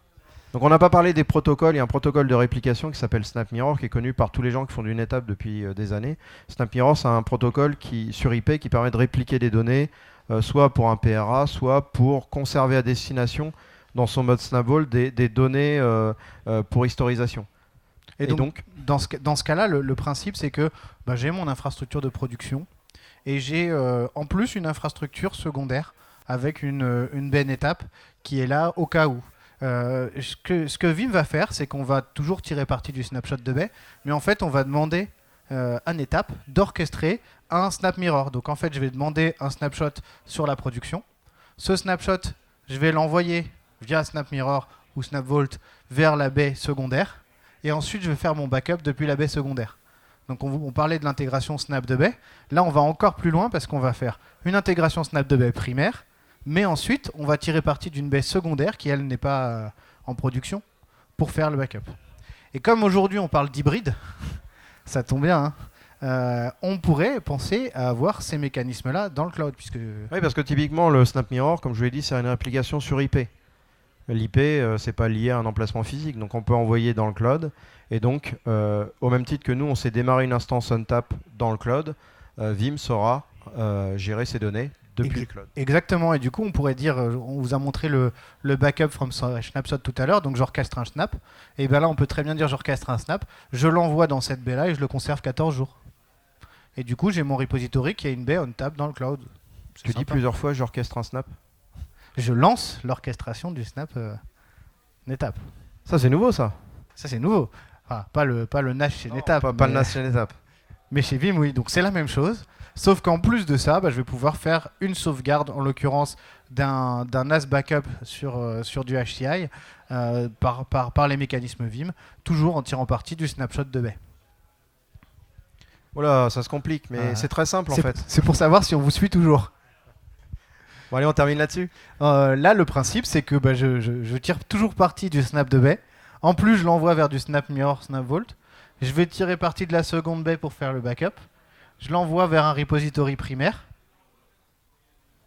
Donc on n'a pas parlé des protocoles, il y a un protocole de réplication qui s'appelle SnapMirror qui est connu par tous les gens qui font du NetApp depuis des années. SnapMirror, c'est un protocole sur IP qui permet de répliquer des données, soit pour un PRA, soit pour conserver à destination dans son mode Snapball des données pour historisation. Et donc dans ce cas-là, le principe c'est que j'ai mon infrastructure de production et j'ai en plus une infrastructure secondaire avec une baie NetApp qui est là au cas où. Ce que Vim va faire, c'est qu'on va toujours tirer parti du snapshot de baie, mais en fait, on va demander à NetApp d'orchestrer un SnapMirror. Donc en fait, je vais demander un snapshot sur la production. Ce snapshot, je vais l'envoyer via SnapMirror ou SnapVault vers la baie secondaire. Et ensuite, je vais faire mon backup depuis la baie secondaire. Donc on parlait de l'intégration Snap de baie. Là, on va encore plus loin parce qu'on va faire une intégration Snap de baie primaire. Mais ensuite, on va tirer parti d'une baie secondaire qui, elle, n'est pas en production pour faire le backup. Et comme aujourd'hui, on parle d'hybride, ça tombe bien, on pourrait penser à avoir ces mécanismes-là dans le cloud. Puisque... Oui, parce que typiquement, le Snap Mirror, comme je vous l'ai dit, c'est une application sur IP. L'IP, c'est pas lié à un emplacement physique, donc on peut envoyer dans le cloud. Et donc, au même titre que nous, on s'est démarré une instance ONTAP dans le cloud, Vim saura gérer ces données depuis le cloud. Exactement, et du coup, on pourrait dire, on vous a montré le backup from snapshot tout à l'heure, donc j'orchestre un snap. Et bien là, on peut très bien dire j'orchestre un snap, je l'envoie dans cette baie-là et je le conserve 14 jours. Et du coup, j'ai mon repository qui a une baie ONTAP dans le cloud. Tu dis plusieurs fois j'orchestre un snap? Je lance l'orchestration du snap NetApp. Ça, c'est nouveau, ça. Ça, c'est nouveau. Enfin, pas le NAS chez NetApp. Pas le NAS chez NetApp. Mais chez Vim, oui. Donc, c'est la même chose. Sauf qu'en plus de ça, je vais pouvoir faire une sauvegarde, en l'occurrence, d'un NAS backup sur du HCI par les mécanismes Vim, toujours en tirant parti du snapshot de baie. Voilà, ça se complique, mais c'est très simple, en fait. C'est pour savoir si on vous suit toujours. Bon, allez, on termine là-dessus. Là, le principe, c'est que je tire toujours parti du snap de baie. En plus, je l'envoie vers du Snap Mirror, Snap Vault. Je vais tirer parti de la seconde baie pour faire le backup. Je l'envoie vers un repository primaire.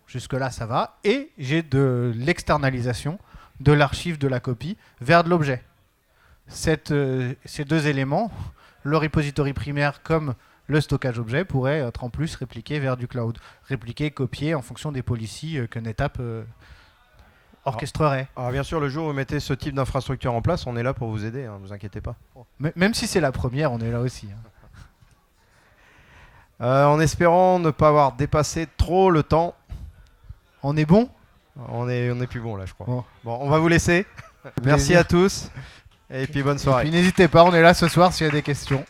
Jusque-là, ça va. Et j'ai de l'externalisation de l'archive de la copie vers de l'objet. Ces deux éléments, le repository primaire comme le stockage objet, pourrait être en plus répliqué vers du cloud. Répliqué, copié en fonction des policies que NetApp orchestrerait. Alors bien sûr, le jour où vous mettez ce type d'infrastructure en place, on est là pour vous aider, ne vous inquiétez pas. Même si c'est la première, on est là aussi. En espérant ne pas avoir dépassé trop le temps. On est bon ? On est plus bon là, je crois. Bon, on va vous laisser. Merci à tous. Et puis bonne soirée. Et puis n'hésitez pas, on est là ce soir s'il y a des questions.